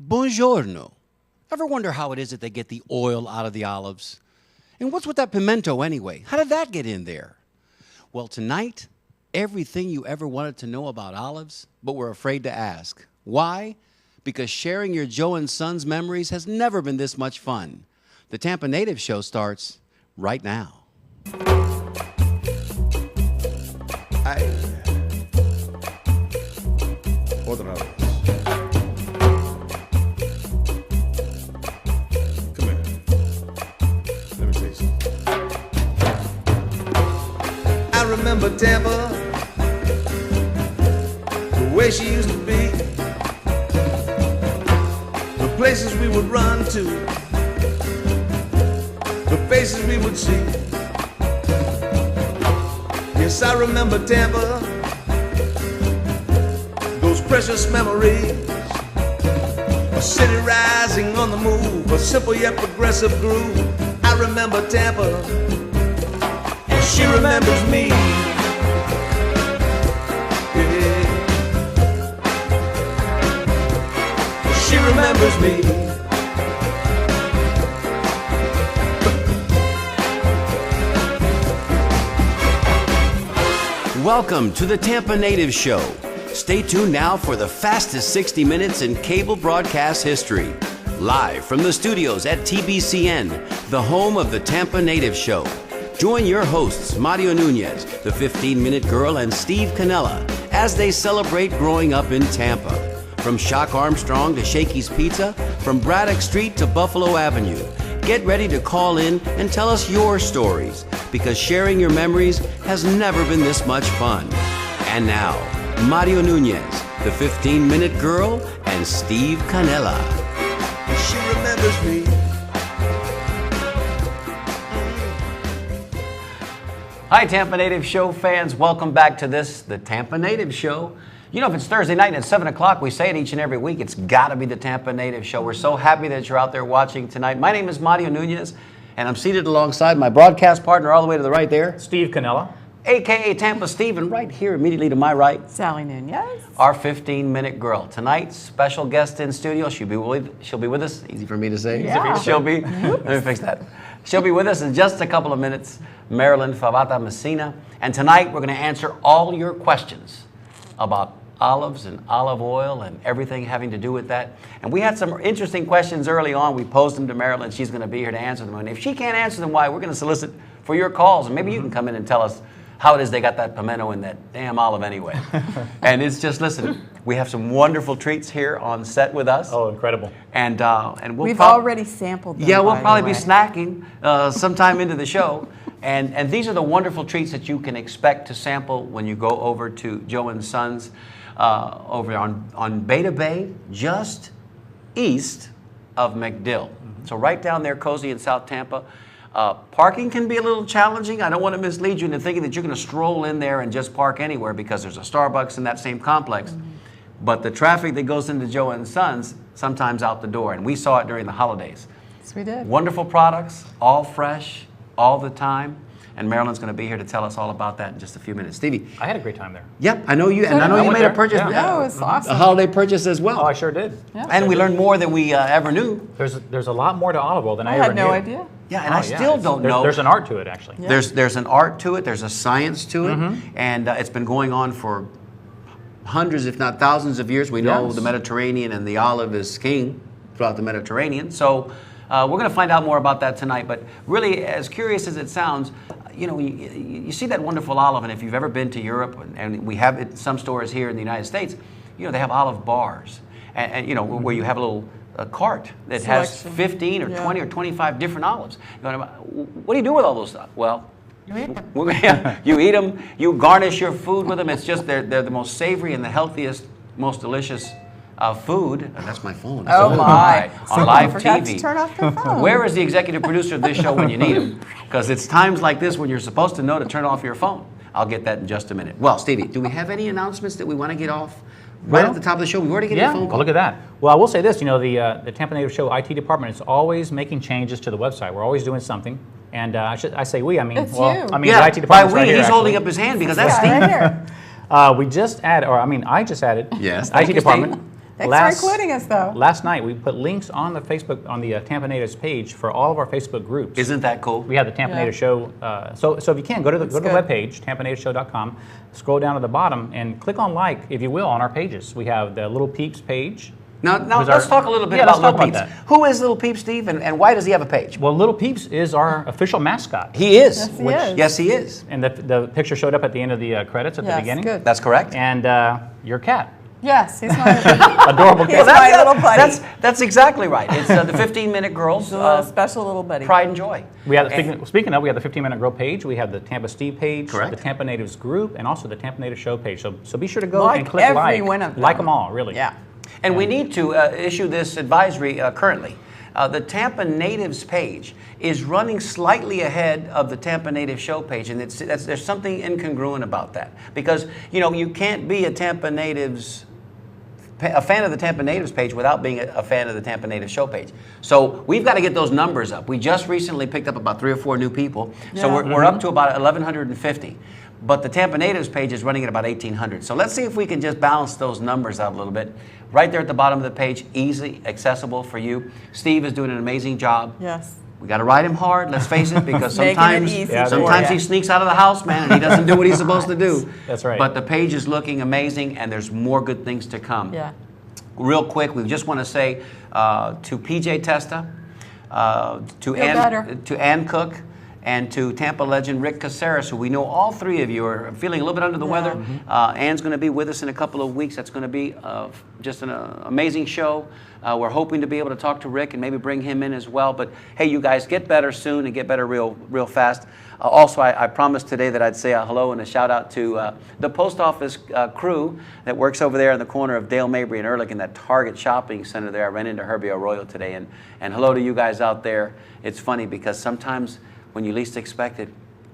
Buongiorno. Ever wonder how it is that they get the oil out of the olives? And what's with that pimento anyway? How did that get in there? Well, tonight, everything you ever wanted to know about olives, but were afraid to ask. Why? Because sharing your Joe and Sons memories has never been this much fun. The Tampa Native Show starts right now. Otra vez. Come here. Let me tell you something. I remember Tampa, the way she used to be, the places we would run to, the faces we would see. Yes, I remember Tampa, those precious memories, a city rising on the move, a simple yet progressive groove. I remember Tampa, and she remembers me. Yeah. She remembers me. Welcome to the Tampa Native Show. Stay tuned now for the fastest 60 minutes in cable broadcast history. Live from the studios at TBCN, the home of the Tampa Native Show. Join your hosts, Mario Nunez, the 15-Minute Girl, and Steve Canella, as they celebrate growing up in Tampa. From Shock Armstrong to Shakey's Pizza, from Braddock Street to Buffalo Avenue. Get ready to call in and tell us your stories, because sharing your memories has never been this much fun. And now, Mario Nunez, the 15-Minute Girl, and Steve Canella. She remembers me. Hi, Tampa Native Show fans. Welcome back to the Tampa Native Show. You know, if it's Thursday night and it's 7 o'clock, we say it each and every week, it's got to be the Tampa Native Show. We're so happy that you're out there watching tonight. My name is Mario Nunez, and I'm seated alongside my broadcast partner all the way to the right there, Steve Canella, a.k.a. Tampa Steve, and right here immediately to my right, Sally Nunez, our 15-Minute Girl. Tonight's special guest in studio, she'll be with us. Easy for me to say. Yeah. Let me fix that. She'll be with us in just a couple of minutes, Marilyn Messina. And tonight we're going to answer all your questions about olives and olive oil and everything having to do with that. And we had some interesting questions early on. We posed them to Marilyn. She's going to be here to answer them. And if she can't answer them, why? We're going to solicit for your calls. And maybe you can come in and tell us how it is they got that pimento in that damn olive anyway. And it's just, listen, we have some wonderful treats here on set with us. Oh, incredible. And we've already sampled them. Yeah, we'll probably be snacking sometime into the show. And these are the wonderful treats that you can expect to sample when you go over to Joe and Sons over on Beta Bay, just east of MacDill. Mm-hmm. So right down there, cozy in South Tampa. Parking can be a little challenging. I don't want to mislead you into thinking that you're going to stroll in there and just park anywhere, because there's a Starbucks in that same complex. Mm-hmm. But the traffic that goes into Joe and Sons, sometimes out the door. And we saw it during the holidays. Yes, we did. Wonderful products, all fresh, all the time. And Marilyn's going to be here to tell us all about that in just a few minutes. Stevie. I had a great time there. Yep, I know you, and I know you made a purchase. Yeah, it was awesome. A holiday purchase as well. Oh, I sure did. Yeah. And we learned more than we ever knew. There's a lot more to olive oil than I I ever had knew. no idea. Yeah, and I still don't know. There's an art to it, actually. Yeah. There's an art to it. There's a science to it, and it's been going on for hundreds, if not thousands, of years. We know Yes. the Mediterranean and the olive is king throughout the Mediterranean. So we're going to find out more about that tonight. But really, as curious as it sounds, you know, you see that wonderful olive, and if you've ever been to Europe, and we have it, some stores here in the United States, you know, they have olive bars, and you know, where you have a cart that has 15 or 20 or 25 different olives. What do you do with all those stuff? Well, you eat them, you garnish your food with them. It's just, they're the most savory and the healthiest, most delicious food. And that's my phone. Oh my. On live Forgot TV. to turn off your phone. Where is the executive producer of this show when you need him? Because it's times like this when you're supposed to know to turn off your phone. I'll get that in just a minute. Well, Stevie, do we have any announcements that we want to get off right at the top of the show? We've already got a phone call. Well, look at that. Well, I will say this, you know, the Tampa Native Show IT department is always making changes to the website. We're always doing something. And I say we, I mean, It's well, you. I mean, Yeah, the IT by department's we, right here, he's actually. holding up his hand because that's Yeah, Steve. right here. We just added, or I mean, I just added, Yes, thank IT you, department, Thanks for including us, though. Last night, we put links on the Facebook, on the Tampa Natives page for all of our Facebook groups. Isn't that cool? We have the Tampa Native Show. So if you can, go to the webpage, tampanativeshow.com, scroll down to the bottom, and click on like, if you will, on our pages. We have the Little Peeps page. Now let's talk a little bit about Little Peeps. Who is Little Peeps, Steve, and why does he have a page? Well, Little Peeps is our official mascot. He is. Yes, he is. Yes, he is. And the picture showed up at the end of the credits at the beginning. Good. That's correct. And your cat. Yes, he's my Adorable cat. He's my little buddy. That's exactly right. It's the 15-minute girls. A special little buddy. Pride and joy. We have speaking of, we have the 15-minute girl page. We have the Tampa Steve page, Correct. the Tampa Natives group, and also the Tampa Native Show page. So be sure to go Like and click every one of them. Like them all, really. Yeah. And we need to issue this advisory currently. The Tampa Natives page is running slightly ahead of the Tampa Native Show page, and there's something incongruent about that. Because, you can't be a fan of the Tampa Natives page without being a fan of the Tampa Native Show page. So we've got to get those numbers up. We just recently picked up about 3 or 4 new people. So we're up to about 1,150. But the Tampa Natives page is running at about 1,800. So let's see if we can just balance those numbers out a little bit. Right there at the bottom of the page, easy, accessible for you. Steve is doing an amazing job. Yes. We got to ride him hard, let's face it, because Making it sometimes easy he sneaks out of the house, man, and he doesn't do what he's supposed to do. That's right. But the page is looking amazing, and there's more good things to come. Yeah. Real quick, we just want to say to PJ Testa, to Ann Cook, and to Tampa legend Rick Caceres, who we know all 3 of you are feeling a little bit under the weather. Ann's going to be with us in a couple of weeks. That's going to be just an amazing show. We're hoping to be able to talk to Rick and maybe bring him in as well. But hey, you guys, get better soon and get better real fast. Also, I promised today that I'd say a hello and a shout out to the post office crew that works over there in the corner of Dale Mabry and Ehrlich in that Target shopping center there. I ran into Herbie Arroyo today, and hello to you guys out there. It's funny because sometimes when you least expect it,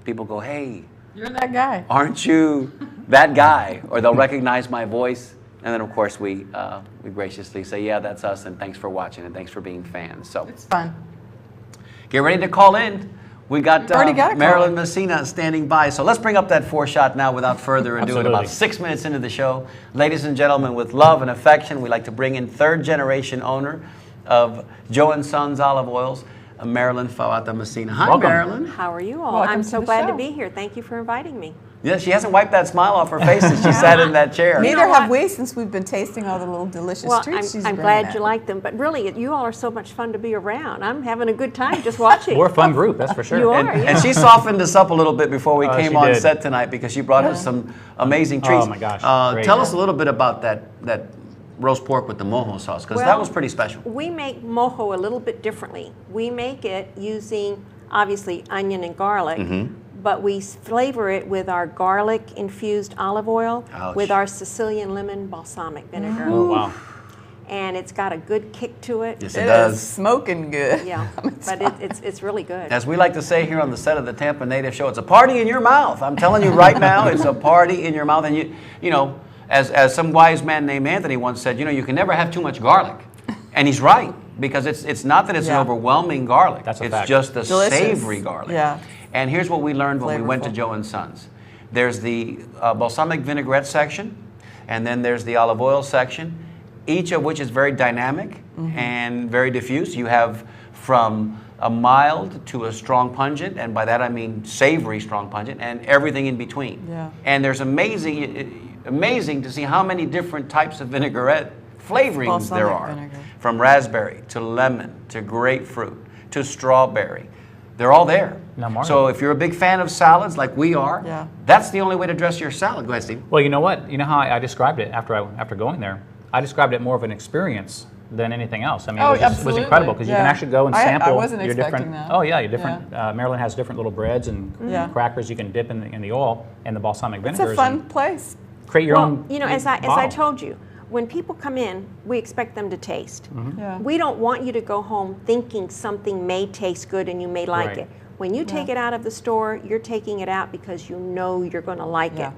people go, hey, You're that guy. Aren't you that guy? Or they'll recognize my voice. And then, of course, we graciously say, yeah, that's us, and thanks for watching, and thanks for being fans. So It's fun. get ready to call in. We got, already got a Marilyn call. Messina standing by. So let's bring up that 4-shot now without further ado. At Absolutely. about 6 minutes into the show, ladies and gentlemen, with love and affection, we'd like to bring in third-generation owner of Joe & Sons Olive Oils, Marilyn Messina. Hi, Welcome. Marilyn. How are you all? Welcome I'm to so the glad to show. be here. Thank you for inviting me. Yeah, she hasn't wiped that smile off her face since she sat in that chair. You Neither know have what? we, since we've been tasting all the little delicious Well, treats she's I'm bringing glad in. you like them, but really, you all are so much fun to be around. I'm having a good time just watching. We're a fun group, that's for sure. You are. And, yeah. and she softened us up a little bit before we came she on did. set tonight because she brought us some amazing treats. Oh, my gosh. Great. Tell us a little bit about that roast pork with the mojo sauce, because that Well, was pretty special. We make mojo a little bit differently. We make it using, obviously, onion and garlic, but we flavor it with our garlic-infused olive oil Ouch. with our Sicilian lemon balsamic vinegar. Oh, wow. And it's got a good kick to it. Yes, It it is does. smoking good. Yeah, but it's really good. As we like to say here on the set of the Tampa Native Show, it's a party in your mouth. I'm telling you right now, it's a party in your mouth. And you know, as some wise man named Anthony once said, you can never have too much garlic. And he's right, because it's not that it's an Yeah. overwhelming garlic. That's a it's fact. just the Delicious. savory garlic. Yeah. And here's what we learned when we went to Flavorful. Joe & Sons. There's the balsamic vinaigrette section, and then there's the olive oil section, each of which is very dynamic and very diffuse. You have from a mild to a strong pungent, and by that I mean savory strong pungent, and everything in between. Yeah. And there's amazing to see how many different types of vinaigrette flavorings there Balsamic are. vinegar. From raspberry to lemon to grapefruit to strawberry. They're all there. Now, Mario. So if you're a big fan of salads like we are, Yeah. that's the only way to dress your salad. Go ahead, Steve. Well, you know what? You know how I described it after going there? I described it more of an experience than anything else. I mean, Oh, it was absolutely. incredible because you can Yeah. actually go and I sample wasn't your expecting different. that. Oh yeah, your different. Maryland has different little breads and Yeah. crackers you can dip in the oil and the balsamic It's vinegars. a fun and place. create your Well, own. as I bottle. told you, when people come in, we expect them to taste. Yeah. We don't want you to go home thinking something may taste good and you may like Right. it. When you take it out of the store, you're taking it out because you know you're going to like Yeah. it.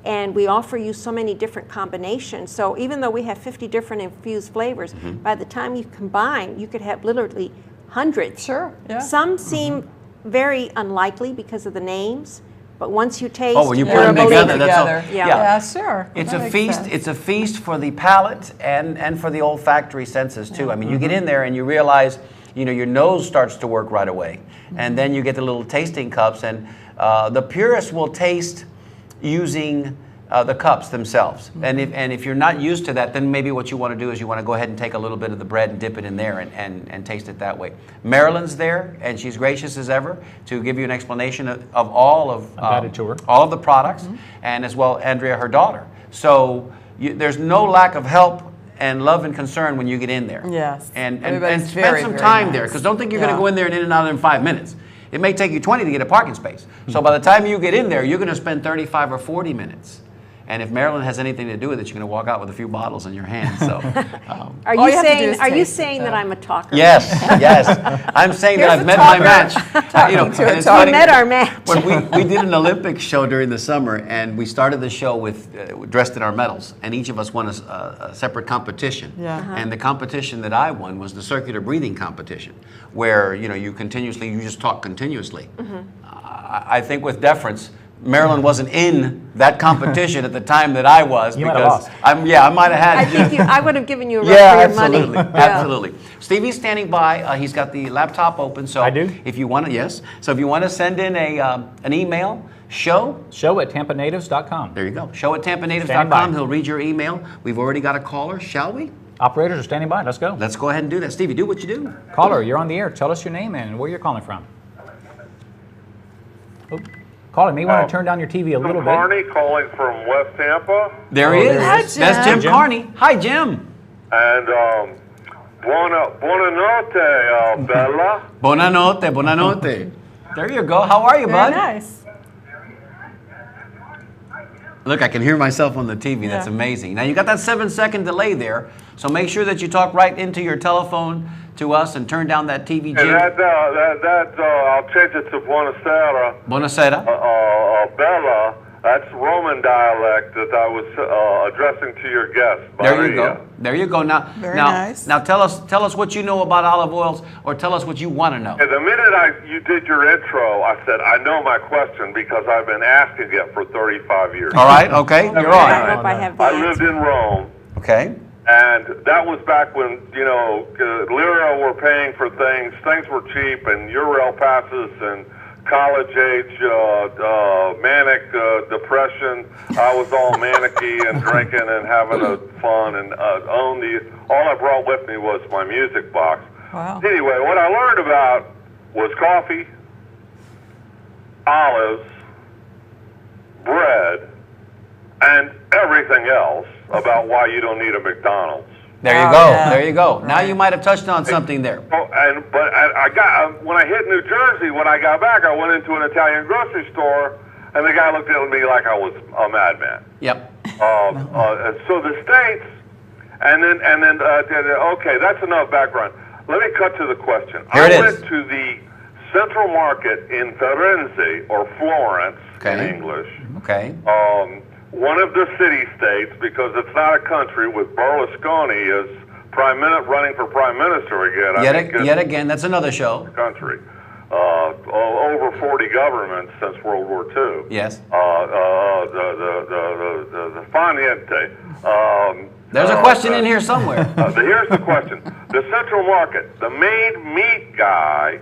And we offer you so many different combinations. So even though we have 50 different infused flavors, by the time you combine, you could have literally hundreds. Sure. Yeah. Some seem very unlikely because of the names, But once you taste, Oh, when you put you're a them together, believer. that's all. together. Yeah. Yeah, sure. It's That a makes feast. sense. It's a feast for the palate and for the olfactory senses too. I mean, you get in there and you realize, your nose starts to work right away, and then you get the little tasting cups, and the purists will taste using the cups themselves. And if you're not used to that, then maybe what you want to do is you want to go ahead and take a little bit of the bread and dip it in there and taste it that way. Marilyn's there, and she's gracious as ever to give you an explanation of all of guided tour. all of the products, and as well Andrea, her daughter. So there's no lack of help and love and concern when you get in there. Yes. And Everybody's spend very, some very time nice. there, because don't think you're going Yeah. to go in there and in and out in 5 minutes. It may take you 20 to get a parking space. So by the time you get in there, you're going to spend 35 or 40 minutes. And if Marilyn has anything to do with it, you're going to walk out with a few bottles in your hand. So, Are All you you have to do saying? is Are you taste it, saying that though. I'm a talker? yes, yes, I'm saying that Here's I've a met my talker match. talking to a and it's talker. funny, We met our match. when we did an Olympic show during the summer, and we started the show with dressed in our medals, and each of us won a separate competition. Yeah. Uh-huh. And the competition that I won was the circular breathing competition, where you just talk continuously. I think with deference, Marilyn wasn't in that competition at the time that I was. You might have because lost. I might have had. I would have given you a run Yeah, for your absolutely, money. absolutely. Stevie's standing by. He's got the laptop open. So I do? If you want to, yes. So if you want to send in an email, show Show at tampanatives.com. there you go. Standing by. Show@tampanatives.com. He'll read your email. We've already got a caller. Shall we? Operators are standing by. Let's go. Let's go ahead and do that. Stevie, do what you do. Caller, you're on the air. Tell us your name and where you're calling from. Oh, caller, may want to turn down your TV a little bit. Carney calling from West Tampa, There he is. there he is. That's Hi, Jim Jim. Carney. Hi, Jim. and buonanotte, Bella. Buonanotte, buonanotte. There you go. How are you, Very bud? nice. Look, I can hear myself on the TV. That's Yeah. amazing. Now, you got that 7-second delay there, so make sure that you talk right into your telephone to us and turn down that TV And jig. I'll change it to buonasera, Buonasera. Bella. That's Roman dialect that I was addressing to your guest. There you Maria. go. There you go. Now, Very now, nice. now tell us what you know about olive oils, or tell us what you want to know. And the minute you did your intro, I said, I know my question because I've been asking it for 35 years. All right. Okay. You're I on. hope I have the I answer. lived in Rome. Okay. And that was back when, lira were paying for things. Things were cheap, and Eurail passes and college-age manic depression. I was all manicky and drinking and having fun. And all I brought with me was my music box. Wow. Anyway, what I learned about was coffee, olives, bread, and everything else about why you don't need a McDonald's. There you Oh, go. yeah. There you go. Now Right. you might have touched on something there. Oh, but I got when I hit New Jersey. When I got back, I went into an Italian grocery store, and the guy looked at me like I was a madman. Yep. And so the states, and then okay, that's enough background. Let me cut to the question. Here it I is. went to the Central Market in Firenze, or Florence in Okay. English. Okay. One of the city-states, because it's not a country, with Berlusconi as running for prime minister again. I think it's Yet again, that's another show. a country. Over 40 governments since World War II. Yes. The Faniente. There's a question in here somewhere. Here's the question. The Central Market, the main meat guy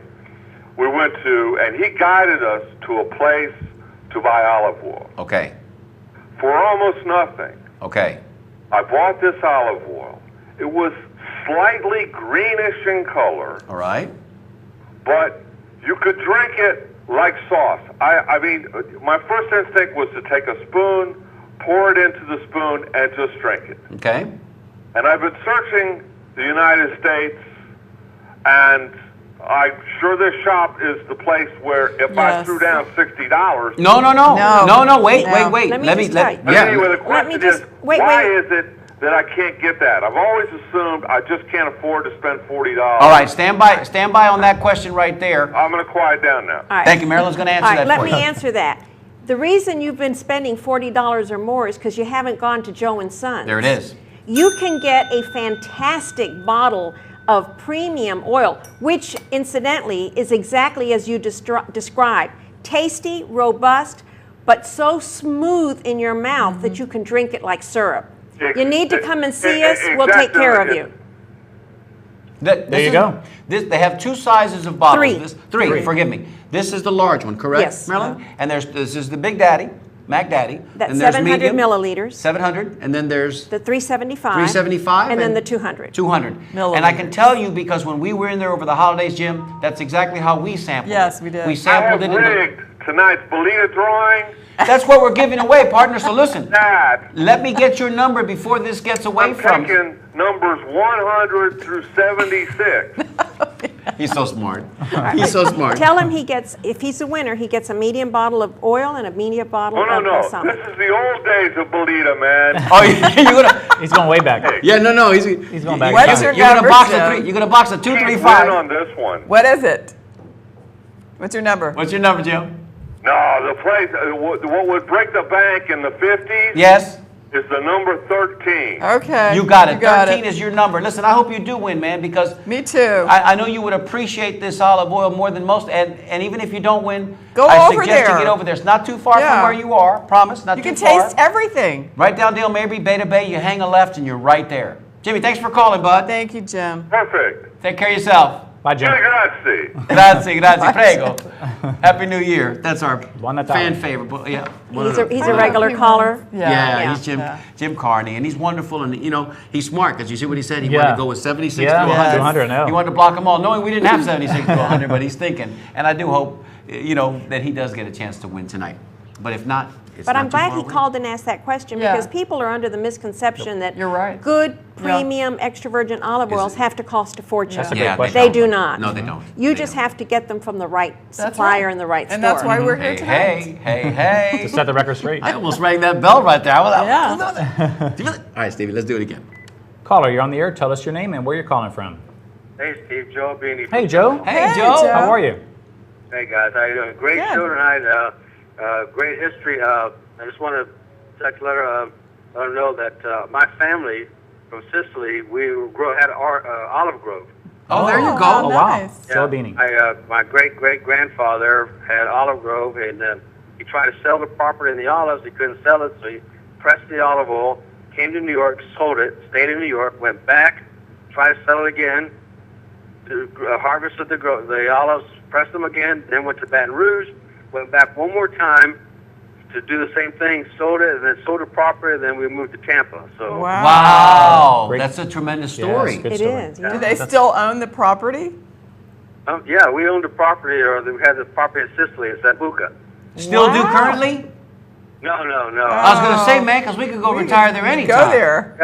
we went to, and he guided us to a place to buy olive oil. Okay. For almost nothing, Okay. I bought this olive oil. It was slightly greenish in color, All right. but you could drink it like sauce. I mean, my first instinct was to take a spoon, pour it into the spoon, and just drink it. Okay. And I've been searching the United States, and I'm sure this shop is the place where if I Yes. threw down $60. No. No. Wait. No. Wait. Let me Let me. just Let, try. yeah. Anyway, the Let me question just- is, wait, why wait. is it that I can't get that? I've always assumed I just can't afford to spend $40. All right. Stand by on that question right there. I'm going to quiet down now. All right. Thank you. Marilyn's going to answer All right, that let for me you. answer that. The reason you've been spending $40 or more is because you haven't gone to Joe and Sons. There it is. You can get a fantastic bottle of premium oil, which incidentally is exactly as you described. Tasty, robust, but so smooth in your mouth that you can drink it like syrup. You need to come and see us. We'll take care of you. There you go. They have 2 sizes of bottles. Three. Three. Forgive me. This is the large one, correct, Yes. Marilyn? And this is the Big Daddy, Mac Daddy. That's and there's 700 medium, milliliters. 700, and then there's The 375. 375, And then the 200. 200. And I can tell you, because when we were in there over the holidays, Jim, that's exactly how we sampled it. Yes, we did. We I sampled have it in the... rigged tonight's Bolita drawing. That's what we're giving away, partner. So listen, Dad, let me get your number before this gets away I'm from you. taking numbers 100 through 76. He's so smart. He's so smart. Tell him he gets, if he's a winner, he gets a medium bottle of oil and a medium bottle Oh, of no. something. This is the old days of Bolita, man. Oh, you're gonna... He's going way back. Yeah, no. He's He's going back. What's your You're gonna number, box Jim? a 3. You're gonna box a 2, 3, Win 5. on this one. What is it? What's your number? What's your number, Jim? No, the place, what would break the bank in the 50s Yes. is the number 13. Okay. You got it. You got 13 is your number. Listen, I hope you do win, man, because Me too. I know you would appreciate this olive oil more than most. And even if you don't win, Go I over suggest there. you get over there. It's not too far Yeah. from where you are. Promise, not You too can far. taste everything. Right down Dale Mabry, Beta Bay. You hang a left, and you're right there. Jimmy, thanks for calling, bud. Thank you, Jim. Perfect. Take care of yourself. Bye, Jim. Grazie. Grazie, prego. Happy New Year. That's our Buon Natale. fan favorite. But yeah, He's a regular caller. Yeah, he's Yeah. Jim Carney, and he's wonderful, and he's smart, because you see what he said? He Yeah. wanted to go with 76 Yeah, to 100. 100, no. He wanted to block them all, knowing we didn't have 76 to 100, but he's thinking. And I do hope, that he does get a chance to win tonight. But if not, it's But not I'm too glad far he away. called and asked that question Yeah. because people are under the misconception that You're right. good premium extra virgin olive oils have to cost a fortune. That's a Yeah, great question. They do not. No, they don't. You They just don't. have to get them from the right That's supplier right. in the right store. And that's why we're here Hey, tonight. hey. To set the record straight. I almost rang that bell right there. Yeah. All right, Stevie, let's do it again. Caller, you're on the air. Tell us your name and where you're calling from. Hey, Steve, Joe Beanie. Hey, Joe. Hey, Hey, Joe. Joe. How are you? Hey, guys. How you doing? Great Good. show tonight. Great history. I just want to let her know that my family from Sicily, we had an olive grove. Oh, there you go. Oh, wow. nice. Joe Beanie. My great-great-grandfather had olive grove, and he tried to sell the property in the olives. He couldn't sell it, so he pressed the olive oil, came to New York, sold it, stayed in New York, went back, tried to sell it again, harvested the olives, pressed them again, then went to Baton Rouge, went back one more time to do the same thing, sold it, and then sold the property, and then we moved to Tampa. So Wow. Wow. Great. That's a tremendous Yeah, story. it's good It story. is. Yeah. Do they still own the property? yeah, we owned the property, or we had the property in Sicily, in Sambuca. Still do Wow. currently? No. I was going to say, man, because we could go retire there anytime. Go there.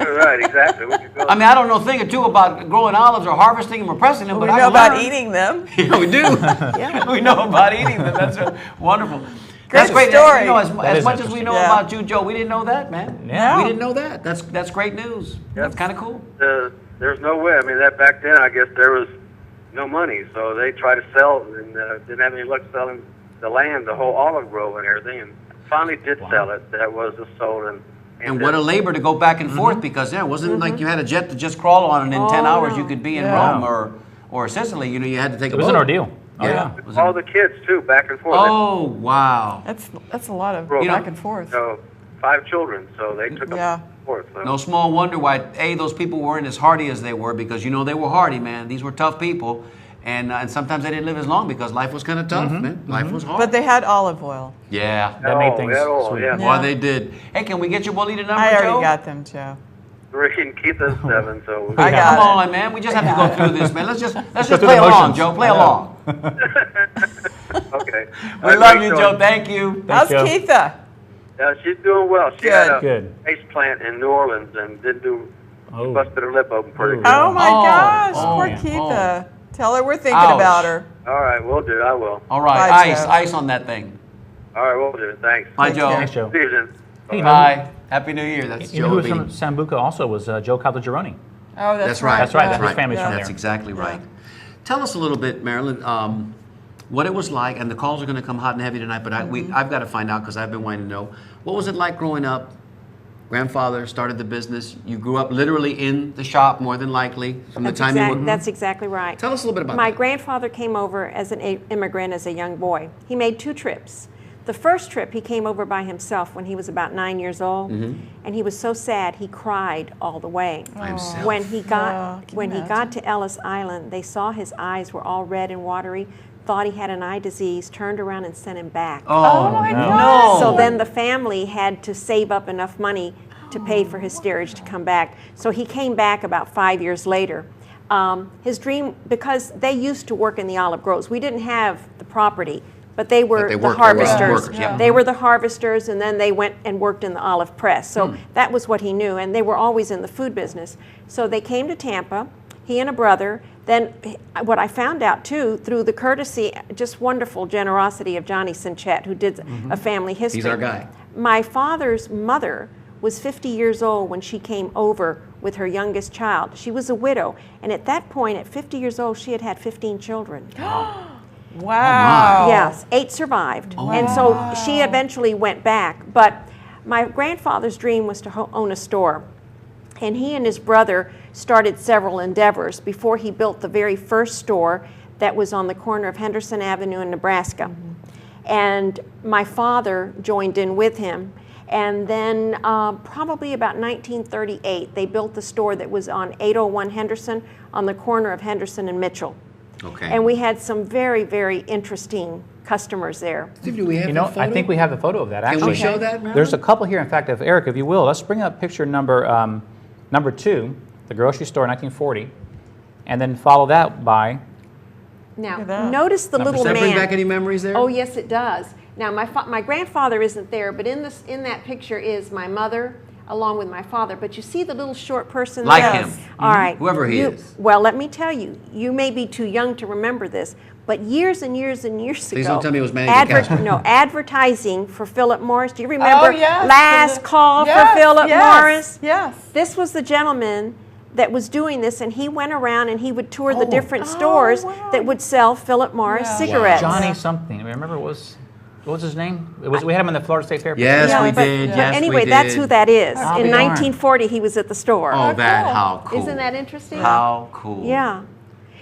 Right, exactly. We could go. I mean, I don't know a thing or two about growing olives or harvesting them or pressing them, We but I know can about learn. eating them. Yeah, we do. We know about eating them. That's wonderful. That's Great great. story. You know, as is much as we know interesting. about you, Joe, we didn't know that, man. Yeah. We didn't know that. That's great news. That's kind of cool. There's no way. I mean, that back then, I guess there was no money, so they tried to sell and didn't have any luck selling the land, the whole olive grove and everything, and finally did sell it. That was sold. And what a labor to go back and forth, because it wasn't like you had a jet to just crawl on, and in 10 hours you could be in Yeah. Rome or Sicily. You had to take It a was boat. an ordeal. Oh, Yeah. yeah. It was all the kids too, back and forth. Oh, wow. That's a lot of You know, back and forth. So 5 children, so they took them Yeah. back and forth. So. No small wonder why, those people weren't as hardy as they were, because they were hardy, man. These were tough people, and sometimes they didn't live as long because life was kind of tough, man. Life was hard. But they had olive oil. Yeah. That made things sweet. Yeah. Boy, they did. Hey, can we get your Bolita number, I already Joe? got them, Joe. Rick and Keith is 7, so I got Come it. on, man. We just have to go through this, man. Let's just go play through the along, motions. Joe. Play I know. along. okay. We love you, Joe. Thank you. How's Joe. Keitha? She's doing well. She Good. had a Good. face plant in New Orleans and did Oh. busted her lip open pretty Ooh. good. Oh my Oh, gosh, oh, poor man. Keitha. Tell her we're thinking Ouch. about her. All right, we'll do. I will. All right. Bye, Ice. Joe. Ice on that thing. All right, we'll do. Thanks. Bye, Take Joe. care. Thanks, Joe. See you then. Hey, Bye. Happy New Year. That's You know Joe who was from Beanie. Sambuca also was Joe Caltagirone. Oh, That's right. That's right. Yeah. His family's from That's there. exactly right. Tell us a little bit, Marilyn, what it was like, and the calls are going to come hot and heavy tonight, but I've got to find out because I've been wanting to know. What was it like growing up? Grandfather started the business. You grew up literally in the shop, more than likely, from the time you were... That's exactly right. Tell us a little bit about My that. grandfather came over as an immigrant as a young boy. He made 2 trips. The first trip, he came over by himself when he was about 9 years old, and he was so sad he cried all the way. By himself. When he got can you he got to Ellis Island, they saw his eyes were all red and watery, thought he had an eye disease, turned around and sent him back. Oh, my no. God. So then the family had to save up enough money to pay for his steerage to come back. So he came back about 5 years later. His dream, because they used to work in the olive groves. We didn't have the property, but they were they the worked, they were harvesters. workers, yeah. They were the harvesters, and then they went and worked in the olive press. So that was what he knew, and they were always in the food business. So they came to Tampa, he and a brother. Then what I found out too, through the courtesy, just wonderful generosity of Johnny Sinchett, who did a family history. He's our guy. My father's mother was 50 years old when she came over with her youngest child. She was a widow, and at that point, at 50 years old, she had had 15 children. Wow. Yes, 8 survived. And so she eventually went back. But my grandfather's dream was to own a store. And he and his brother started several endeavors before he built the very first store that was on the corner of Henderson Avenue in Nebraska. And my father joined in with him. And then probably about 1938, they built the store that was on 801 Henderson on the corner of Henderson and Mitchell. Okay. And we had some very, very interesting customers there. Steve, do we have You know, that photo? I think we have the photo of that, Can actually. we show that, Marilyn? There's a couple here. In fact, if Eric, if you will, let's bring up picture number 2, the grocery store, 1940, and then follow that by... Now, at that. notice the Number little Does that man. bring back any memories there? Oh, yes, it does. Now, my grandfather isn't there, but in that picture is my mother along with my father. But you see the little short person Like there? him. All right. Whoever he is. Well, let me tell you, you may be too young to remember this, but years and years and years Please ago, don't tell me it was Manny DeCastro. no, advertising for Philip Morris. Do you remember yes. Last Call Yes, for Philip yes, Morris? Yes. This was the gentleman that was doing this, and he went around and he would tour the different stores wow. that would sell Philip Morris Yeah. cigarettes. Johnny something. I remember what was his name? We had him in the Florida State Fair. Yes, Yeah, we but- did. but Yes, anyway, we that's did. who that is. I'll In be darned. 1940, he was at the store. Oh, that, cool. how cool. Isn't that interesting? How cool. Yeah.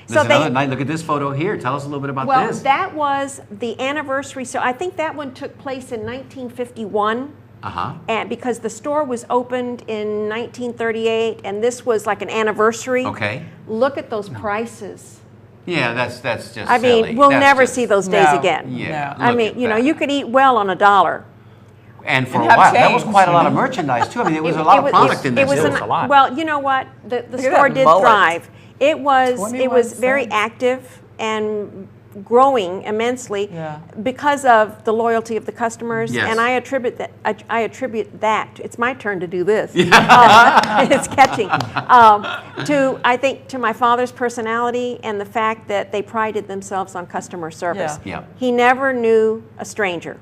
There's another night. Look at this photo here. Tell us a little bit about Well, this. that was the anniversary. So I think that one took place in 1951. Uh-huh. And because the store was opened in 1938, and this was like an anniversary. Okay. Look at those prices. Yeah, that's just I mean, silly. we'll That's never just- see those days No. again. Yeah. I look mean, at you know, that. you could eat well on $1. And for a And have while, that was change, quite a you lot know? of merchandise too. I mean, it was a lot of product in it this. was It was an- a lot. Well, you know what? The at store that did mullet. thrive. It was 21 very cents. active and growing immensely Yeah. because of the loyalty of the customers. Yes. And I attribute that. It's my turn to do this. It's catching. I think to my father's personality and the fact that they prided themselves on customer service. Yeah. Yeah. He never knew a stranger.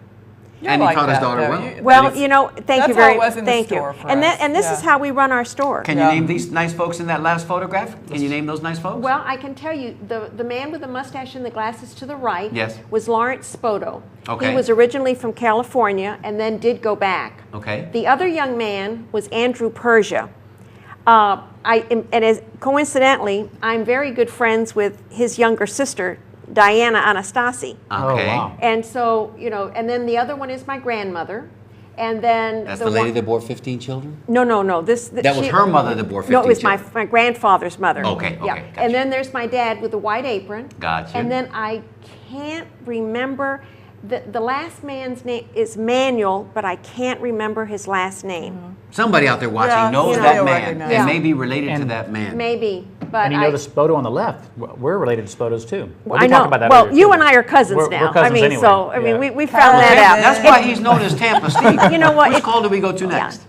You're And he like taught his that, daughter though. well. You- Well, you know, thank That's you how very it was in the thank store you. for And us. this is Yeah. how we run our store. Can Yeah. you name these nice folks in that last photograph? Can you name those nice folks? Well, I can tell you, the man with the mustache and the glasses to the right Yes. was Lawrence Spoto. Okay. He was originally from California and then did go back. Okay. The other young man was Andrew Persia. Coincidentally, I'm very good friends with his younger sister, Diana Anastasi. Okay. Oh, wow. And so, you know, and then the other one is my grandmother. And then That's the lady one, that bore 15 children? No. That was her mother that bore 15 No, it was children. my grandfather's mother. Okay, Yeah. gotcha. And then there's my dad with the white apron. Gotcha. And then I can't remember, the last man's name is Manuel, but I can't remember his last name. Somebody out there watching Yeah, knows you that know, man recognize and him. may be related to And- that man. Maybe, but And you know the Spoto on the left. We're related to Spotos too. I know. About that Well, earlier, you too. and I are cousins We're now. cousins I mean, anyway. so I mean, Yeah. we found that Tampa- out. That's why he's known as Tampa Steve. You know what? Which call do we go to next?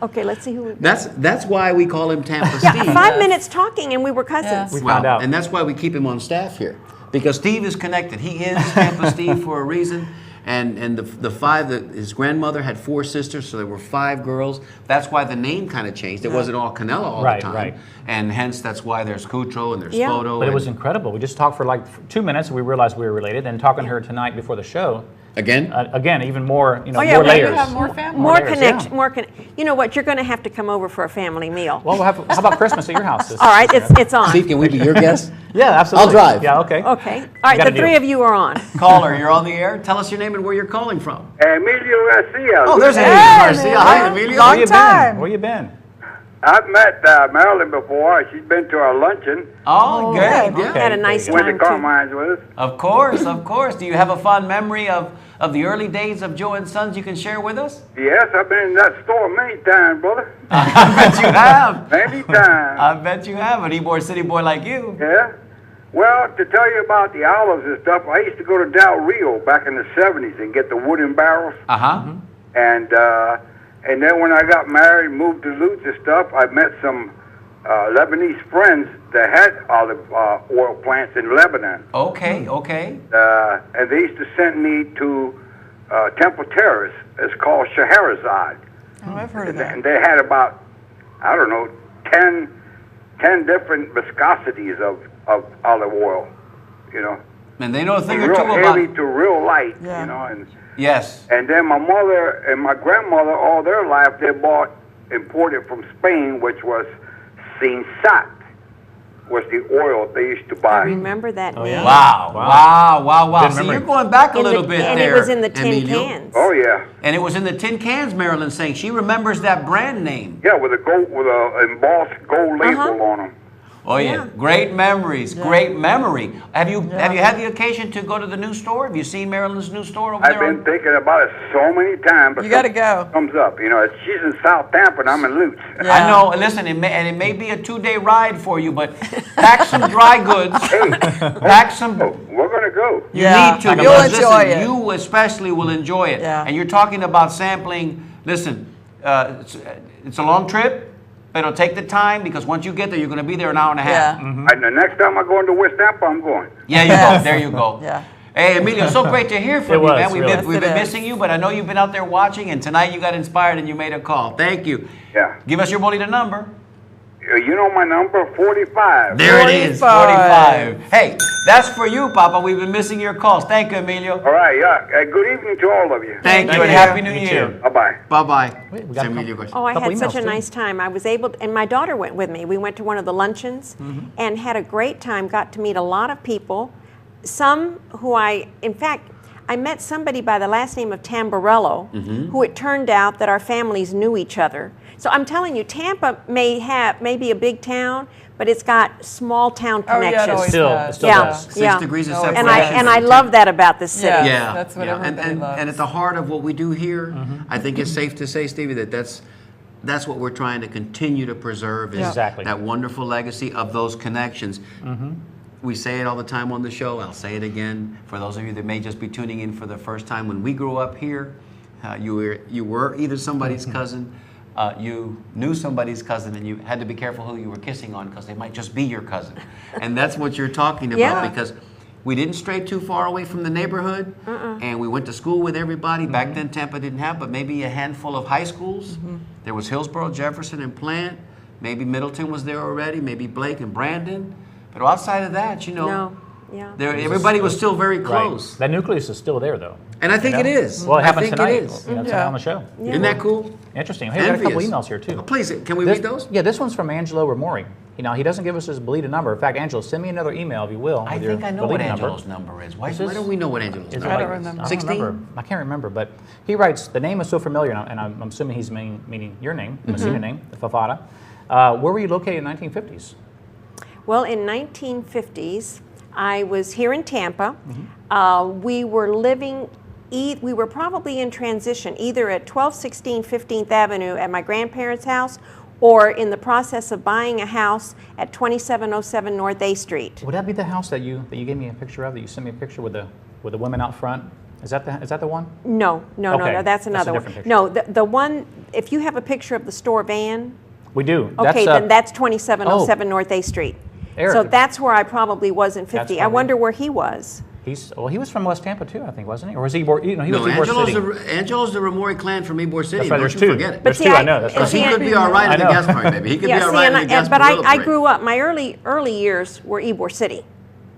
Okay, let's see who. We That's why we call him Tampa yeah, Steve. 5 minutes talking and we were cousins. We found out. And that's why we keep him on staff here. Because Steve is connected. He is Tampa Steve for a reason. And the five, his grandmother had 4 sisters, so there were 5 girls. That's why the name kind of changed. It wasn't all Canella all Right, the time. right. And hence, that's why there's Cutro and there's Yeah. Spoto. But it and- was incredible. We just talked for like 2 minutes and we realized we were related. And talking to her tonight before the show, Again? Again, even more, Oh yeah, more maybe layers. have more family. More layers, connection. yeah. You know what? You're going to have to come over for a family meal. Well, how about Christmas at your house? All right, it's on. Steve, can we be your guest? Yeah, absolutely. I'll drive. Yeah, okay. Okay. All right, got a the three deal. of you are on. Caller, you're on the air. Tell us your name and where you're calling from. Emilio Garcia. Oh, there's Emilio Hey, Garcia. man. Hi, Emilio. Long Where you time. been? Where you been? I've met Marilyn before. She's been to our luncheon. Oh, good. good. Yeah. Had a nice Went to time too. Carmine's with us. Of course, of course. Do you have a fond memory of the early days of Joe and Sons you can share with us? Yes, I've been in that store many times, brother. I bet you have. Many times. I bet you have. An Ybor City boy like you. Yeah. Well, to tell you about the olives and stuff, I used to go to Del Rio back in the 70s and get the wooden barrels. Uh-huh. And then when I got married, moved to Lutz and stuff, I met some Lebanese friends that had olive oil plants in Lebanon. Okay, okay. And they used to send me to Temple Terrace. It's called Scheherazade. Oh, I've heard of that. And they had about, I don't know, 10 different viscosities of olive oil, you know. And they know a thing or Real two about... heavy to real light, Yeah. you know. And Yes. then my mother and my grandmother, all their life, they imported from Spain, which was Sinsat, was the oil they used to I buy. remember that name. yeah. Wow. Didn't See, remember. you're going back a In little the- bit and there, it was in the tin Emilio. cans. Oh yeah, And it was in the tin cans, Marilyn's saying. She remembers that brand name. yeah, with a embossed gold label on them. Oh, yeah. Yeah. Great memories. Great memory. Have you had the occasion to go to the new store? Have you seen Marilyn's new store over I've there? been thinking about it so many times. But You gotta go. Comes up, you know. She's in South Tampa, and I'm in Lutz. Yeah. I know. Listen, it may be a 2-day ride for you, but pack some dry goods. Hey, Pack some... oh, we're gonna go. You Yeah. need to. You'll because, enjoy listen, it. You especially will enjoy it. Yeah. And you're talking about sampling. Listen, it's a long trip, but it'll take the time because once you get there, you're going to be there an hour and a half. Yeah. And the next time I go into West Tampa, I'm going. Yeah, you Yes. go. There you go. Yeah. Hey, Emilio, so great to hear from It you, was, man. We've really. been, we've Yes, been it is. missing you, but I know you've been out there watching, and tonight you got inspired and you made a call. Thank you. Yeah. Give us your bolita number. You know my number, 45. There it is, 45. 45. Hey, that's for you, Papa. We've been missing your calls. Thank you, Emilio. All right, yeah. Good evening to all of you. Thank you, you. and Happy New You Year. too. Bye-bye. Bye-bye. Wait, we got a Emilio couple- Oh, I Couple had such emails, a too. nice time. I was able to, and my daughter went with me. We went to one of the luncheons and had a great time, got to meet a lot of people. Some who in fact, I met somebody by the last name of Tamburello, who it turned out that our families knew each other. So I'm telling you, Tampa may be a big town, but it's got small town Oh, yeah, it connections. always Still, does. it still Yeah. does. 6 degrees of Oh, separation. And I love that about this city. Yeah. Yeah, That's what yeah. everybody and, loves. and at the heart of what we do here, I think it's safe to say, Stevie, that's what we're trying to continue to preserve is Exactly. that wonderful legacy of those connections. We say it all the time on the show. I'll say it again for those of you that may just be tuning in for the first time. When we grew up here, you were either somebody's cousin, you knew somebody's cousin, and you had to be careful who you were kissing on because they might just be your cousin. And that's what you're talking about Yeah. because we didn't stray too far away from the neighborhood, and we went to school with everybody. Back then, Tampa didn't have but maybe a handful of high schools. There was Hillsborough, Jefferson, and Plant. Maybe Middleton was there already. Maybe Blake and Brandon. But outside of that, No, yeah. everybody was still very close. Right. That nucleus is still there, though. And I think You it know? is. Well, it I happened think tonight. it is. Tonight Yeah. on the show. Isn't that cool? Interesting. Hey, we got a couple Envious. emails here too. Oh, please, can we read those? Yeah, this one's from Angelo Ramori. He doesn't give us his Belita number. In fact, Angelo, send me another email if you will. I with your think I know what Belita Angelo's number is. Why This is- don't we know what Angelo's Is it number I is? don't remember. 16? I can't remember, but he writes, the name is so familiar, and I'm assuming he's meaning your name, Messina name, the Fafata. Where were you located in the 1950s? Well, in 1950s, I was here in Tampa. We were living, we were probably in transition, either at 1216 15th Avenue at my grandparents' house, or in the process of buying a house at 2707 North A Street. Would that be the house that you gave me a picture of? That you sent me a picture with the women out front? Is that the one? No, Okay, that's that's a another one. different picture. No, the one, if you have a picture of the store van, We do. okay, then that's 2707 North A Street. Eric. So that's where I probably was in 50. I probably- wonder where he was. He was from West Tampa too, I think, wasn't he? Or was he? He was No, Ybor City. Angelo's the Ramori clan from Ybor City. That's right. Don't There's you two. forget it. There's But two. see, I know. That's Because right. he could be all right at the I know. gas party, maybe. He could be all See, right at the gas but party. I grew up. My early years were Ybor City.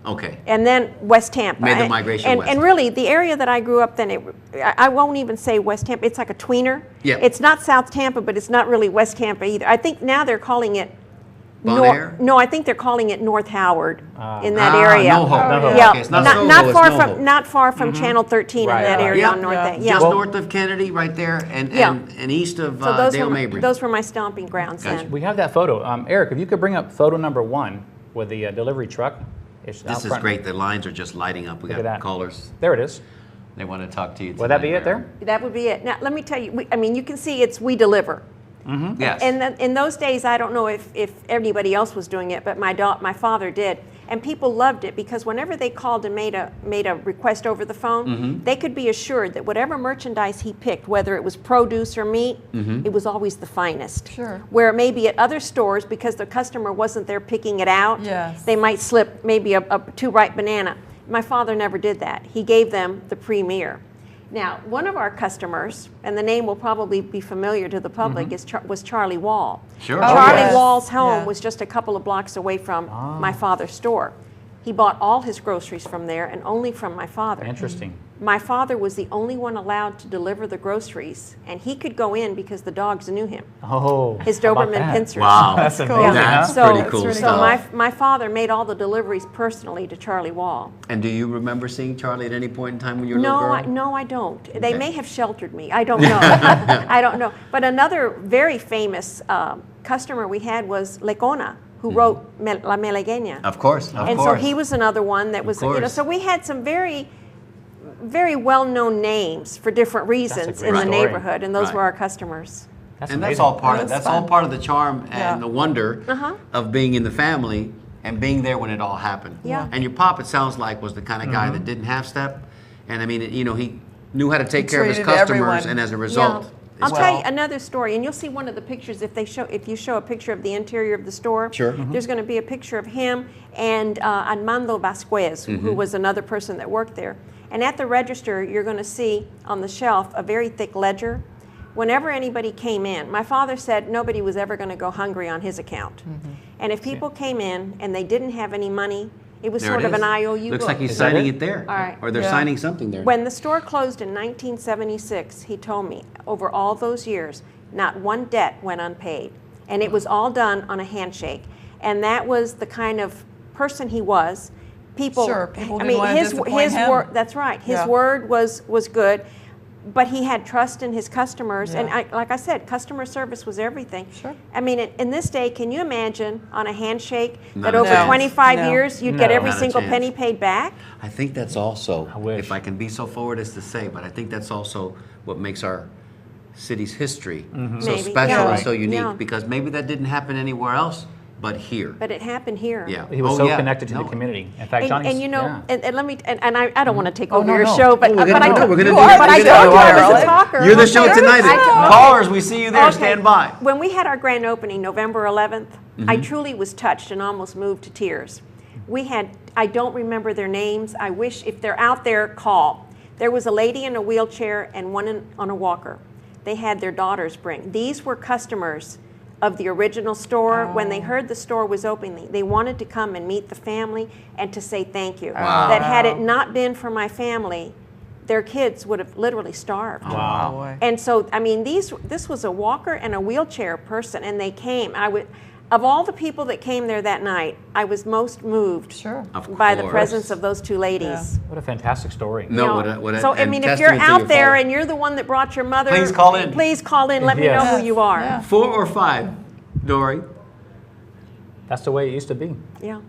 Okay. And then West Tampa. Made the migration west. And really, the area that I grew up then, I won't even say West Tampa. It's like a tweener. Yeah. It's not South Tampa, but it's not really West Tampa either. I think now they're calling it Bonaire? No, I think they're calling it North Howard in that area. NoHo. NoHo. Yeah, Okay, it's not not, Soho, not it's far NoHo. from not far from Channel 13 Right, in that right. area Yeah, on North yeah. End. Yeah. Just north of Kennedy, right there, and Yeah. and east of So those Dale were Mabry. those were my stomping grounds Gotcha. then. We have that photo. Eric, if you could bring up photo number 1 with the delivery truck. It's out This is front. great. The lines are just lighting up. We Look at got that. callers. There it is. They want to talk to you. Would that be tonight, it there? Marilyn. That would be it. Now, let me tell you. I mean, you can see we deliver. Yes. And in those days, I don't know if anybody else was doing it, but my father did. And people loved it because whenever they called and made a request over the phone, they could be assured that whatever merchandise he picked, whether it was produce or meat, it was always the finest. Sure. Where maybe at other stores, because the customer wasn't there picking it out, Yes. they might slip maybe a too ripe banana. My father never did that. He gave them the premier. Now, one of our customers, and the name will probably be familiar to the public, was Charlie Wall. Sure. Charlie yes. Wall's home Yeah. was just a couple of blocks away from my father's store. He bought all his groceries from there and only from my father. Interesting. My father was the only one allowed to deliver the groceries, and he could go in because the dogs knew him. Oh, His how about Doberman that? pincers. Wow. That's That's amazing. cool. That's So, pretty cool really so stuff. my father made all the deliveries personally to Charlie Wall. And do you remember seeing Charlie at any point in time when you were a little girl? No, I don't. They Okay. may have sheltered me. I don't know. I don't know. But another very famous customer we had was Lecona, who wrote La Melegueña. Of course. Of And course. so he was another one that was, course. so we had some very, very well-known names for different reasons great in the story. neighborhood, and those Right. were our customers. That's And amazing. that's all part of That's that's all fun. part of the charm and Yeah. the wonder of being in the family and being there when it all happened. Yeah. And your pop, it sounds like, was the kind of guy that didn't have step, and I mean, he knew how to take care of his treated customers, everyone. and as a result, I'll it's- tell you another story, and you'll see one of the pictures if you show a picture of the interior of the store. Sure. There's going to be a picture of him and Armando Vasquez, who was another person that worked there. And at the register, you're going to see on the shelf a very thick ledger. Whenever anybody came in, my father said nobody was ever going to go hungry on his account. And if people came in and they didn't have any money, it was there sort it of an is. IOU Looks book. like he's Is that signing it? it there, All right. or they're Yeah. signing something there. When the store closed in 1976, he told me, over all those years, not one debt went unpaid. And it was all done on a handshake. And that was the kind of person he was. People, Sure, people didn't want to disappoint him. word, that's right. His Yeah. word was good, but he had trust in his customers. And Yeah. like I said, customer service was everything. Sure. I mean, in this day, can you imagine on a handshake Not that a over chance. 25 No. years you'd get No. every Not a single chance. penny paid back? I think that's also, I wish. if I can be so forward as to say, but I think that's also what makes our city's history so Maybe, special yeah. and so unique, Yeah. because maybe that didn't happen anywhere else but here. But it happened here. Yeah. He was Oh, so yeah. connected to No. the community. In fact, Johnny's, And you know, yeah. and let me, and I don't want to take Oh, over no, your no. show, but Oh, we're gonna but I do it. We're gonna you do are, it. but We're I gonna told do you it. I was Marilyn. a talker. You're the show Okay. tonight. I- Callers, we see you there. Okay. Stand by. When we had our grand opening, November 11th, I Mm-hmm. truly was touched and almost moved to tears. We had, I don't remember their names. I wish, if they're out there, call. There was a lady in a wheelchair and one on a walker. They had their daughters bring. These were customers of the original store. When they heard the store was opening, they wanted to come and meet the family and to say thank you. That had it not been for my family, their kids would have literally starved. Oh, boy. And so, I mean, this was a walker and a wheelchair person, and they came. Of all the people that came there that night, I was most moved Sure. Of by the course. presence of those two ladies. What a fantastic story. No, You know, what a so I and mean, if you're testament to out your there father. and you're the one that brought your mother, Please call in. Please call in. Let me Yes. know who you are. Yeah. 4 or 5, Dory. That's the way it used to be. Yeah.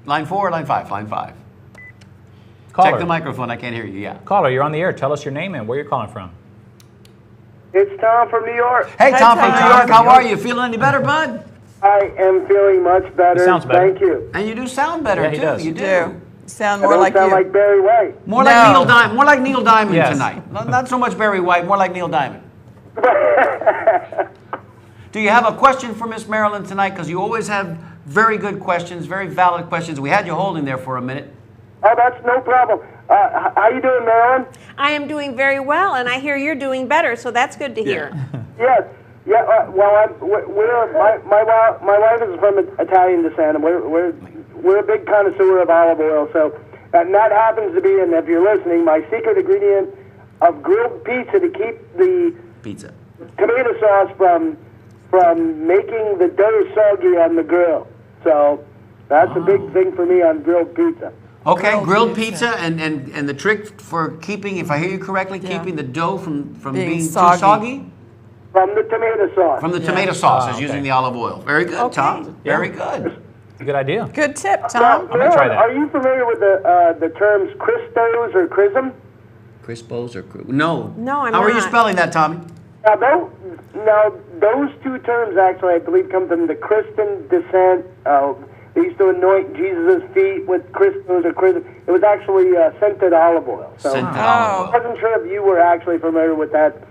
Line 4 or line 5? Line 5. Caller, Check the microphone. I can't hear you. Yeah. caller, you're on the air. Tell us your name and where you're calling from. It's Tom from New York. Hey, Tom from Tom. New York. How are you? Feeling any better, bud? I am feeling much better. He sounds better. Thank you. And you do sound better Yeah, he too. does. You You do. do. Sound I more don't like sound you. like Barry White. More like No. Neil Diamond. More like Neil Diamond Yes. tonight. Not so much Barry White. More like Neil Diamond. Do you have a question for Miss Marilyn tonight? Because you always have very good questions, very valid questions. We had you holding there for a minute. Oh, that's no problem. How you doing, Marilyn? I am doing very well, and I hear you're doing better, so that's good to hear. Yes. Yeah. Well, my wife is from Italian descent, and we're a big connoisseur of olive oil. So, and that happens to be, and if you're listening, my secret ingredient of grilled pizza to keep the Pizza. tomato sauce from making the dough soggy on the grill. So that's a big thing for me on grilled pizza. Okay, grilled pizza, and the trick for keeping, if I hear you correctly, keeping the dough from being soggy. too soggy? From the tomato sauce. From the tomato sauce is okay. using the olive oil. Very good, Tom. Very good. Good idea. Good tip, Tom. Now, I'm gonna try that. Are you familiar with the terms Cristos or Chrism? Crispos or no? No, I'm How are you not. spelling that, Tommy? Now, those two terms actually, I believe, come from the Christian descent. They used to anoint Jesus' feet with Cristos or Chrism. It was actually scented olive oil. So Scented I olive oil. wasn't sure if you were actually familiar with that.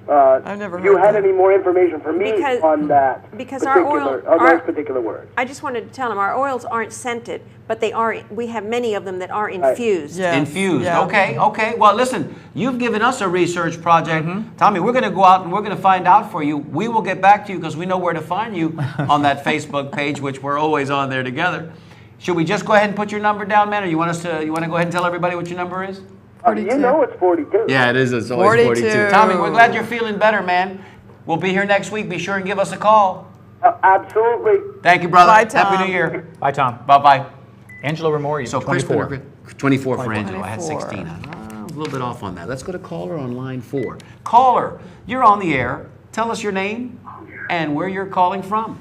I've never If you heard had that. any more information for me Because- on that because our particular, oil- on our- those particular words. I just wanted to tell them our oils aren't scented, but they are. We have many of them that are infused. Yeah. Infused. Yeah. Okay. Well, listen, you've given us a research project. Tommy, we're going to go out and we're going to find out for you. We will get back to you because we know where to find you on that Facebook page, which we're always on there together. Should we just go ahead and put your number down, man, or you want to go ahead and tell everybody what your number is? 42. You know it's 42. Yeah, it is. It's always 42. Tommy, we're glad you're feeling better, man. We'll be here next week. Be sure and give us a call. Absolutely. Thank you, brother. Bye, Tom. Happy New Year. Bye, Tom. Bye-bye. Angela Ramori, So 24. 24 for Angelo. I had 24. 16. A little bit off on that. Let's go to caller on line 4. Caller, you're on the air. Tell us your name and where you're calling from.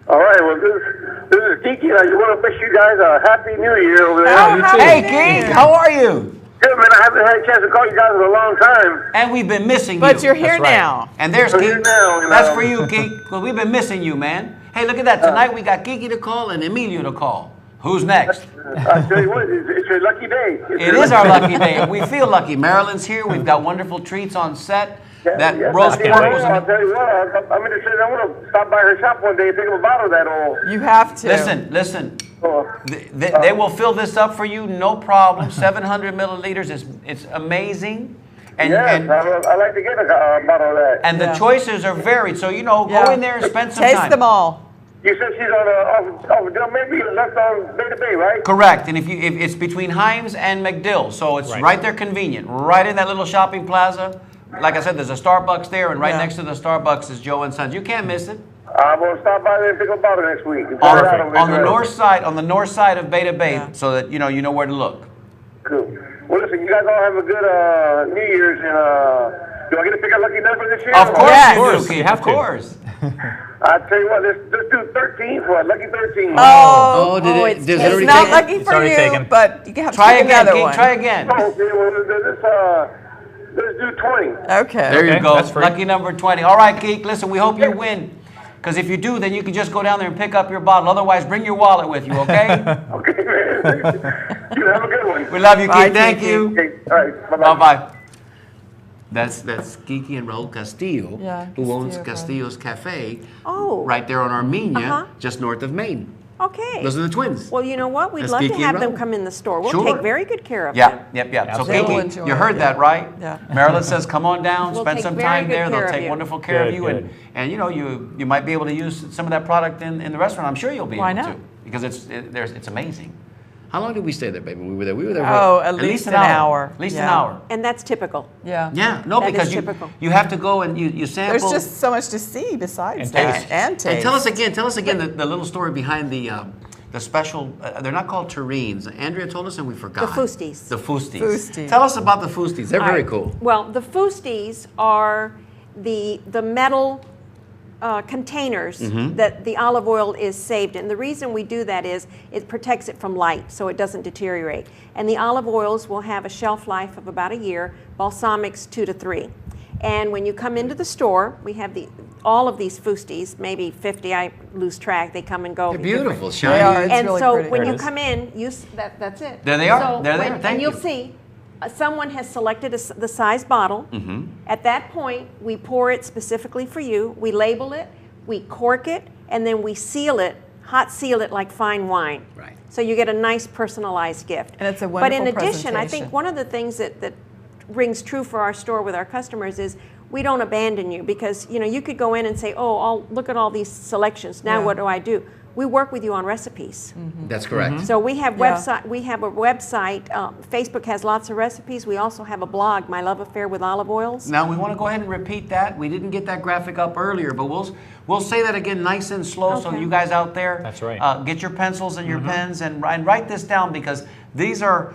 All right, well, this is Kiki. I just want to wish you guys a Happy New Year over there. Oh, happy Hey, New Keith, Year. how are you? Good, man. I haven't had a chance to call you guys in a long time. And we've been missing But you. you're here That's right. now. And there's I'm Keith. here now, and, That's for you, Keith. Well, we've been missing you, man. Hey, look at that. Tonight we got Kiki to call and Emilio to call. Who's next? I tell you what, it's your lucky day. It is our lucky day. We feel lucky. Marilyn's here. We've got wonderful treats on set. That roast can't pork wait. was I'll tell you what, I'm going to say I want to stop by her shop one day and pick up a bottle of that oil. You have to. Listen. Oh, They will fill this up for you, no problem. 700 milliliters. It's amazing. And, yes, and, I like to get a bottle of that. and the Yeah. choices are varied. So, go Yeah. in there and spend some Taste time. them all. You said she's on maybe left on Bay to Bay, right? Correct. And if it's between Himes and McDill, so it's right there convenient, right in that little shopping plaza. Like I said, there's a Starbucks there, and right Yeah. next to the Starbucks is Joe and Sons. You can't miss it. I'm going to stop by there and pick up a bottle next week. And try it out over On the there. north side of Beta Bay, Yeah. so that you know where to look. Cool. Well, listen, you guys all have a good New Year's, and do I get to pick a lucky number this year? Of course Yes. you do, Of course, Keith, you have of to. course. I tell you what, let's do 13 for it. Lucky 13. Oh, did it? it's Does it taken. already It's not take- lucky It's for already you, taken. but you can have to Try pick again, another Keith. one. Try again. Okay, well, let's do 20. Okay. There you Okay, go. that's free. Lucky number 20. All right, Keith, listen, we hope you win. Because if you do, then you can just go down there and pick up your bottle. Otherwise, bring your wallet with you, okay? Okay, man. You have a good one. We love you, Bye, Keith. Thank Kiki. you. Okay, all right, bye-bye. Bye-bye. That's Kiki and Raul Castillo, Yeah, who owns Castillo Castillo's Cafe Oh. right there on Armenia, Uh-huh. just north of Maine. Okay. Those are the twins. Well, you know what? We'd That's love to Kiki have and them Raul. come in the store. We'll Sure. take very good care of Yep. them. So Absolutely. They'll Kiki, enjoy you it, heard yeah. that, right? Yeah. Marilyn says, come on down, We'll spend take some very time good there. They'll care of take you. wonderful care Good, of you. good. And you might be able to use some of that product in the restaurant. I'm sure you'll be Why able not? to. Because it's amazing. How long did we stay there, baby? We were there. Oh, at least an hour. At least an Yeah. hour. And that's typical. Yeah. Yeah, no, That is because typical. you have to go and you sample. There's just so much to see besides And that. taste. And taste. And tell us again the little story behind the special. They're not called terrines. Andrea told us, and we forgot. The Fusties. The Fusties. Fusties. Tell us about the Fusties. They're All very right. cool. Well, the Fusties are the metal containers that the olive oil is saved in. The reason we do that is it protects it from light so it doesn't deteriorate. And the olive oils will have a shelf life of about a year, balsamics 2 to 3. And when you come into the store, we have all of these Fusties, maybe 50, I lose track, they come and go. They're beautiful, They shiny. are. It's And really so pretty. when There you it is. come in, that's it. There they are. So They're there. when- Thank and you'll you. see someone has selected the size bottle. Mm-hmm. At that point, we pour it specifically for you. We label it, we cork it, and then we seal it, hot seal it like fine wine. Right. So you get a nice personalized gift. And it's a But in wonderful addition, I think presentation. one of the things that rings true for our store with our customers is we don't abandon you because you could go in and say, oh, look at all these selections. Now Yeah. what do I do? we work with you on recipes. That's correct. So we have Yeah. we have a website. Facebook has lots of recipes. We also have a blog, My Love Affair with Olive Oils. Now we want to go ahead and repeat that. We didn't get that graphic up earlier, but we'll say that again nice and slow so Okay. you guys out there, That's right. get your pencils and your pens and write this down, because these are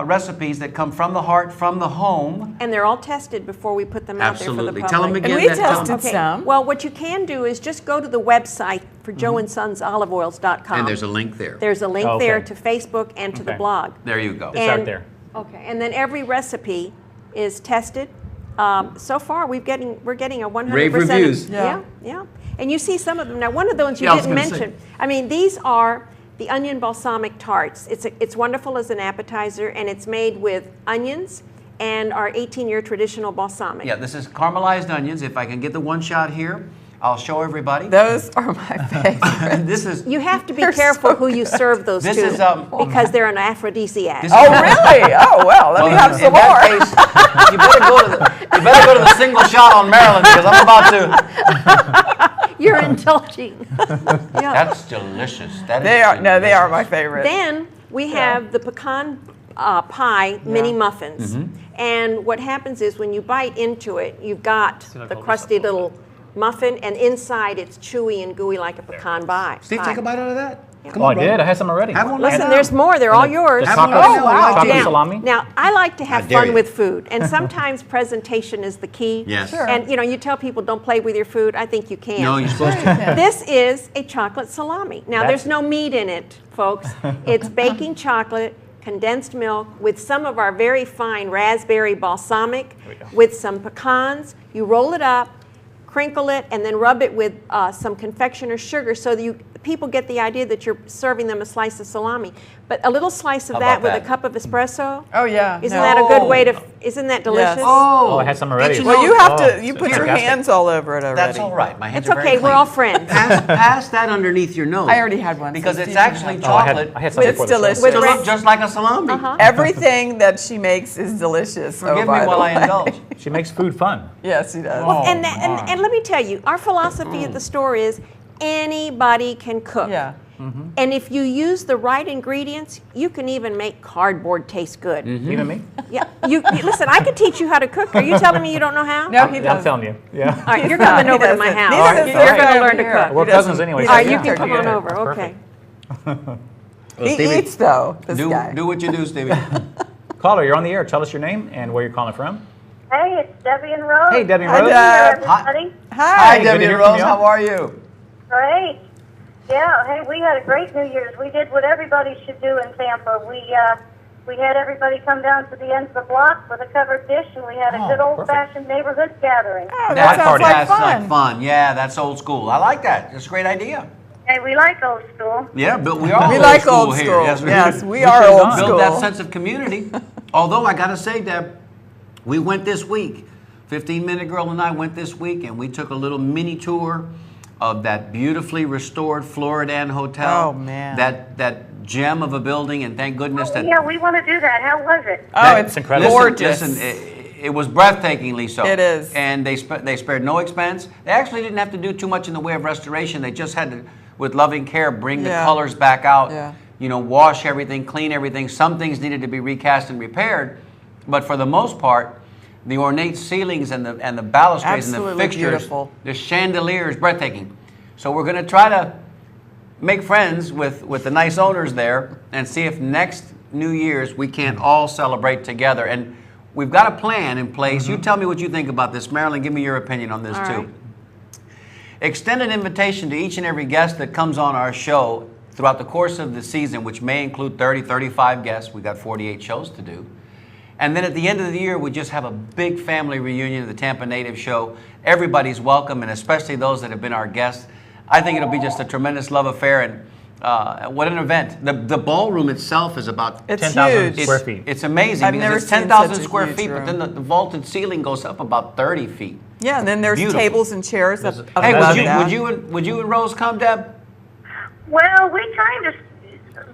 recipes that come from the heart, from the home. And they're all tested before we put them out there for the Absolutely. public. Tell them And again. we that- tell 'em- tested some. Well, what you can do is just go to the website for joeandsonsoliveoils.com. And there's a link there. There's a link Okay. there to Facebook and to the Okay. blog. There you go. It's out there. Okay, and then every recipe is tested. So far, we're getting a 100%. Rave reviews. Yeah, yeah. And you see some of them. Now, one of those you Yeah, I was didn't gonna mention. I mean, these are the onion balsamic tarts. It's wonderful as an appetizer, and it's made with onions and our 18-year traditional balsamic. Yeah, this is caramelized onions. If I can get the one shot here, I'll show everybody. Those are my favorite. This is You have to be They're careful so who you serve those This to, is, because they're an aphrodisiac. this Oh, really? Oh, well, let me have in some that more. case, you better go to the single shot on Marilyn, because I'm about to. You're indulging. Yeah. That's delicious. That is They are delicious. my favorite. Then we have the pecan pie mini muffins. And what happens is when you bite into it, you've got the crusty little muffin, and inside it's chewy and gooey like a pecan pie. Steve, take a bite out of that. Come Oh, I on, brother. did. I had some already. Have one. Listen, right there's now. more. They're all yours. The Have chocolate, one right now. wow. chocolate Now- salami. Now, I like to have dare fun you. with food, and sometimes presentation is the key. Yes. Sure. And you tell people don't play with your food. I think you can. No, you're supposed to. This is a chocolate salami. Now, That's- there's no meat in it, folks. It's baking chocolate, condensed milk, with some of our very fine raspberry balsamic, we go. with some pecans. You roll it up, crinkle it, and then rub it with some confectioner's sugar so that people get the idea that you're serving them a slice of salami. But a little slice of How that about with that? a cup of espresso. Oh, yeah. Isn't No. that a good way to? Isn't that delicious? Oh, I had some already. Get Well, you have Oh, to, you so put your fantastic. hands all over it already. That's all right. My hands It's are very okay. We're clean. all friends. Pass that underneath your nose. I already had one. Because so it's Steve can actually have Oh, I chocolate. had some It's before the show. delicious. With to red- look just like a salami. Everything that she makes is delicious. Forgive me by the while I way. indulge. She makes food fun. Yes, she does. Oh, and, my. and let me tell you, our philosophy at the store is anybody can cook. Yeah. And if you use the right ingredients, you can even make cardboard taste good. Even me? Yeah. You listen. I could teach you how to cook. Are you telling me you don't know how? No, he I'm doesn't. telling you. Yeah. All right, you're He's not. coming He over to my doesn't. house. Neither All right. does You're this going guy to learn over to here. cook. We're He doesn't- cousins anyway. he All right, so you yeah. can come on Yeah. over. Okay. Perfect. Well, He Stevie, eats, though, this guy. do what you do, Stevie. Caller, you're on the air. Tell us your name and where you're calling from. Hey, it's Debbie and Rose. Hey, Debbie Hi, Rose. Deb. Everybody. Hi. good Debbie to hear and from Rose. you. How are you? Great. Yeah, hey, we had a great New Year's. We did what everybody should do in Tampa. We had everybody come down to the end of the block with a covered dish, and we had a Oh, good old-fashioned neighborhood gathering. Oh, that sounds like That's like fun. fun. Yeah, that's old school. I like that. It's a great idea. Hey, we like old school. Yeah, but we are We old like school old here. school. Yes, Yes, we are are should've old gone. Build school. that sense of community. Although I got to say, Deb, we went this week. 15-Minute Girl and I went this week, and we took a little mini tour of that beautifully restored Floridan Hotel. Oh, man. That gem of a building, and thank goodness that. Yeah, we want to do that. How was it? Oh, that- it's incredible. gorgeous. Listen, it was breathtakingly so. It is. And they spared no expense. They actually didn't have to do too much in the way of restoration. They just had to, with loving care, bring the Yeah. colors back out. Yeah. Wash everything, clean everything. Some things needed to be recast and repaired, but for the most part, the ornate ceilings and the balustrades and the Absolutely fixtures, beautiful. the chandeliers, breathtaking. So we're going to try to make friends with the nice owners there and see if next New Year's we can't all celebrate together. And we've got a plan in place. You tell me what you think about this. Marilyn, give me your opinion on this All too. right. Extend an invitation to each and every guest that comes on our show throughout the course of the season, which may include 30, 35 guests. We've got 48 shows to do. And then at the end of the year, we just have a big family reunion of the Tampa Native Show. Everybody's welcome, and especially those that have been our guests. I think it'll be just a tremendous love affair, and what an event. The ballroom itself is about It's 10,000 huge. square feet. It's amazing I've because never it's seen 10,000 such a square huge feet, but room. then the vaulted ceiling goes up about 30 feet. Yeah, and then there's Beautiful. tables and chairs up Hey, above would that. you and Rose come, Deb? Well, we kind of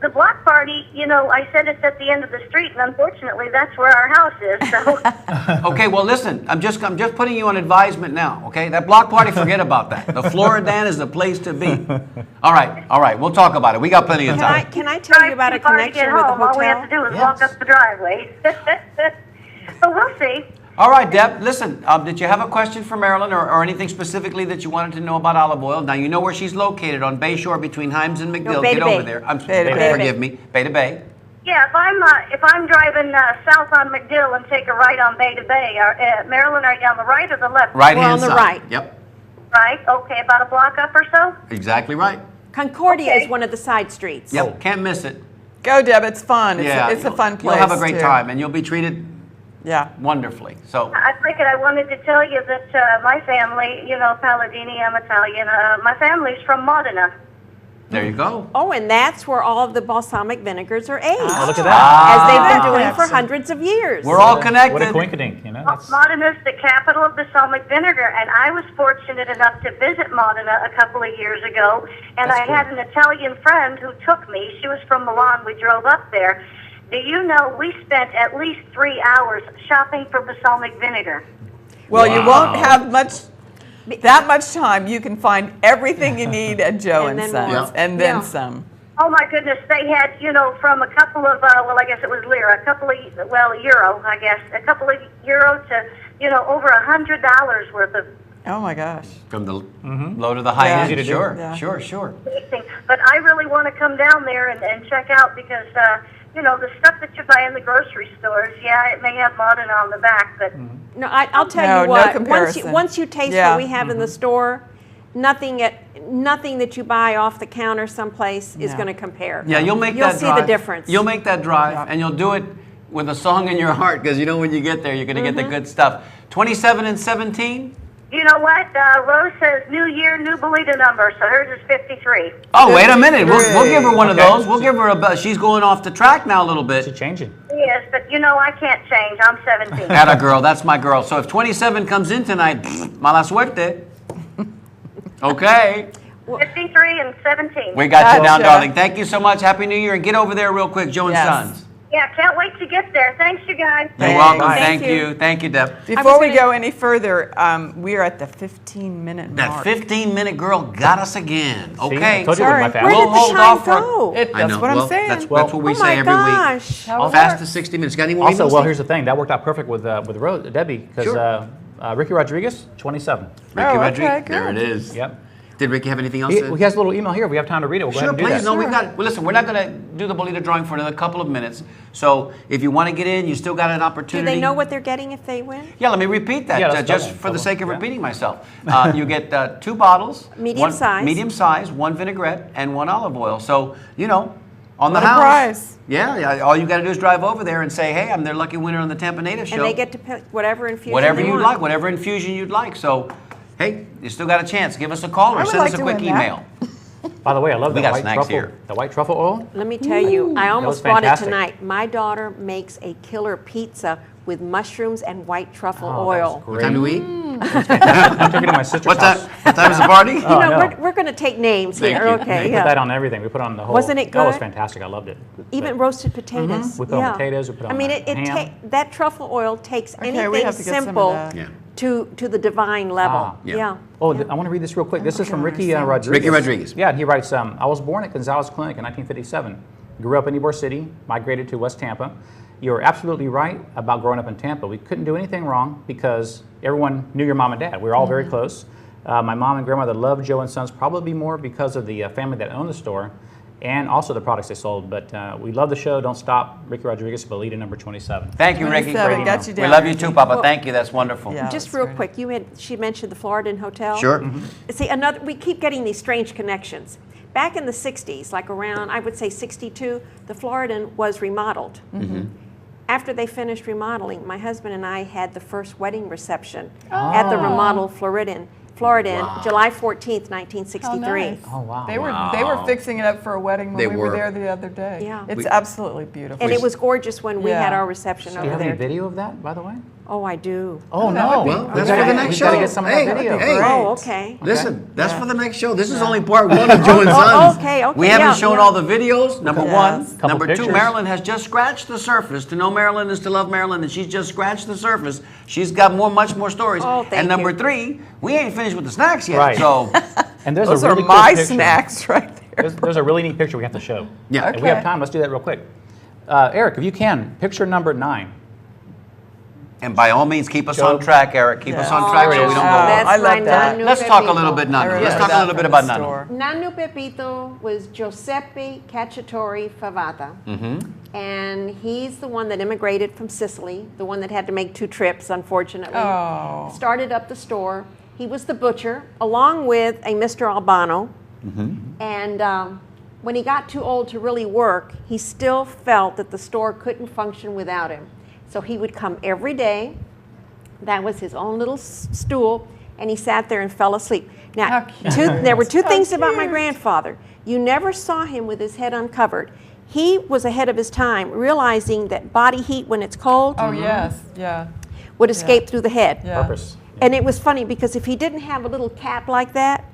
the block party, I said it's at the end of the street, and unfortunately, that's where our house is. So. Okay, well, listen, I'm just putting you on advisement now, okay? That block party, forget about that. The Floridan is the place to be. All right, we'll talk about it. We got plenty of time. Can I tell you about a connection with the hotel? All we have to do is walk up the driveway. But we'll see. All right, Deb, listen, did you have a question for Marilyn or anything specifically that you wanted to know about olive oil? Now, you know where she's located, on Bayshore between Himes and McDill. Bay Get to over Bay. there. Bay. Forgive me. Bay to Bay. Yeah, if I'm driving south on McDill and take a right on Bay to Bay, Marilyn, are you on the right or the left? Right-hand We're on the side. right. Yep, Right, okay, about a block up or so? exactly right. Concordia Okay. is one of the side streets. Yep, can't miss it. Go, Deb. It's fun. It's a fun place. You'll have a great too. time, and you'll be treated Yeah. wonderfully. So, I figured I wanted to tell you that my family, Palladini, I'm Italian, my family's from Modena. there you go. Oh, and that's where all of the balsamic vinegars are aged. Oh, look at that. As they've been doing Connection. for hundreds of years. We're all What a connected. coinkydink, that's- Modena's the capital of balsamic vinegar, and I was fortunate enough to visit Modena a couple of years ago, and I had an Italian friend who took me. She was from Milan. We drove up there. Do you know we spent at least 3 hours shopping for balsamic vinegar? Well, you won't have that much time. You can find everything you need at Joe And and then Sons, more. and then Yeah. some. Oh my goodness, they had, from a couple of, I guess it was lira, euro, I guess, a couple of euro to, over $100 worth of Oh my gosh. From the low to the high Yeah. end. Easy to do. Sure, Yeah. sure. thing. But I really want to come down there and check out because, the stuff that you buy in the grocery stores, it may have Modena on the back, but No, I'll tell No, you no what. comparison. Once you taste Yeah. what we have in the store, nothing that you buy off the counter someplace is No. going to compare. Yeah, you'll make You'll that see drive. the difference. You'll make that drive, Yeah. and you'll do it with a song in your heart, because when you get there, you're going to get the good stuff. 27 and 17? you know what? Rose says new year, new Bolita number, so hers is 53. Oh, wait a minute. We'll give her one of Okay. those. We'll give her she's going off the track now a little She's bit. changing. Yes, but I can't change. I'm 17. Atta girl, that's my girl. So if 27 comes in tonight, mala suerte. Okay. 53 and 17. We got you down, Gotcha. darling. Thank you so much. Happy New Year. And get over there real quick, Joe and Yes. Sons. Yeah, can't wait to get there. Thanks, you guys. You're Thanks. welcome. Thank Thank you. you. Thank you, Deb. Before we gonna- go any further, we are at the 15-minute That mark. 15-minute girl got us again. See, Okay. I told you it was my Sorry. family. Where We'll did the hold time off for- go? That's I know. what Well, I'm saying. That's what we Oh say my every gosh. week. How it Fast works. to 60 minutes. Got any more Also, emails? well, here's the thing. That worked out perfect with Debbie, because Sure. Ricky Rodriguez, 27. Ricky Oh, Rodriguez. okay, There it good. is. Yep. Did Ricky have anything else? He to- has a little email here. If we have time to read it, we'll go Sure, ahead and do please. that. No, we've got. Well, listen, we're not going to do the Bolita drawing for another couple of minutes. So if you want to get in, you still got an Do opportunity. they know what they're getting if they win? Yeah, let me repeat that, Yeah, let's just double, for the double, sake of yeah. repeating myself. You get 2 bottles, Medium size. medium size, 1 vinaigrette, and 1 olive oil. So on the What a house. prize. Yeah. All you got to do is drive over there and say, "Hey, I'm their lucky winner on the Tampa Native Show." And they get to pick whatever infusion whatever they you'd want. like, whatever infusion you'd like. So, hey, you still got a chance. Give us a call or would send like us a to quick win that. email. By the way, I love We that got white snacks truffle. here. The white truffle oil. Let me tell you, I was almost bought it fantastic. tonight. My daughter makes a killer pizza with mushrooms and white truffle Oh, oil. that's What time do we eat? I took it to my sister's What house. time? What time is the party? Oh, I know. We're going to take names Thank here. you. Okay, We yeah. put that on everything. We put it on the whole. Wasn't it That was good? fantastic. I loved it. Even But roasted potatoes. We put on potatoes, we put I on mean, ham. that truffle oil takes Okay, we anything have to get some of simple that. Yeah. to the divine level. Ah. Yeah. Oh, I want to read this real quick. This is from Ricky Rodriguez. Ricky Rodriguez. Yeah, and he writes, I was born at Gonzales Clinic in 1957. Grew up in Ybor City, migrated to West Tampa. You're absolutely right about growing up in Tampa. We couldn't do anything wrong because everyone knew your mom and dad. We were all very close. My mom and grandmother loved Joe and Sons, probably more because of the family that owned the store and also the products they sold. But we love the show. Don't stop. Ricky Rodriguez, Bolita number 27. Thank you, Ricky. 27, Great got email. you We down, love you Ricky. too, Papa. Well- Thank you. That's wonderful. Yeah. Just that's real great. quick, she mentioned the Floridan Hotel. Sure. See, we keep getting these strange connections. Back in the 60s, like around, I would say 62, the Floridan was remodeled. After they finished remodeling, my husband and I had the first wedding reception at the remodeled Floridan, July 14th, 1963. Oh, wow. They were fixing it up for a wedding when They we were were. there the other day. Yeah. It's absolutely beautiful. And it was gorgeous when we had Yeah. our reception Do you over have any there. video of that, by the way? Oh, I do. Oh, no. Well, that's for the next we show. gotta get some of that video. Hey, Oh, okay. listen, that's for the next show. This is only part one of Joe and Oh, Sons. okay, We haven't yeah, shown yeah. all the videos, number one. Couple Number two, pictures. Marilyn has just scratched the surface. To know Marilyn is to love Marilyn, and she's just scratched the surface. She's got much more stories. Oh, thank and number you. three, we ain't finished with the snacks yet. Right. So, And there's Those a are really cool my picture. snacks right there. There's a really neat picture we have to show. Yeah. If we have Okay. time, let's do that real quick. Eric, if you can, picture number 9. and by all means, keep us Joe. on track, Eric. Keep us on track there so it we is. don't go. That's I love my that. Nanu Let's talk a Pepito. little bit, I Nanu. remember Let's talk a that little bit from the about Nanu. store. Nanu Pepito was Giuseppe Cacciatore Favata. And he's the one that immigrated from Sicily, the one that had to make 2 trips, unfortunately. Oh. Started up the store. He was the butcher, along with a Mr. Albano. And when he got too old to really work, he still felt that the store couldn't function without him. So he would come every day. That was his own little stool, and he sat there and fell asleep. Now, How cute. there were 2 things about my cute. grandfather. You never saw him with his head uncovered. He was ahead of his time, realizing that body heat when it's cold Oh, yes, yeah. would escape through the head. Yeah. Purpose. And it was funny because if he didn't have a little cap like that,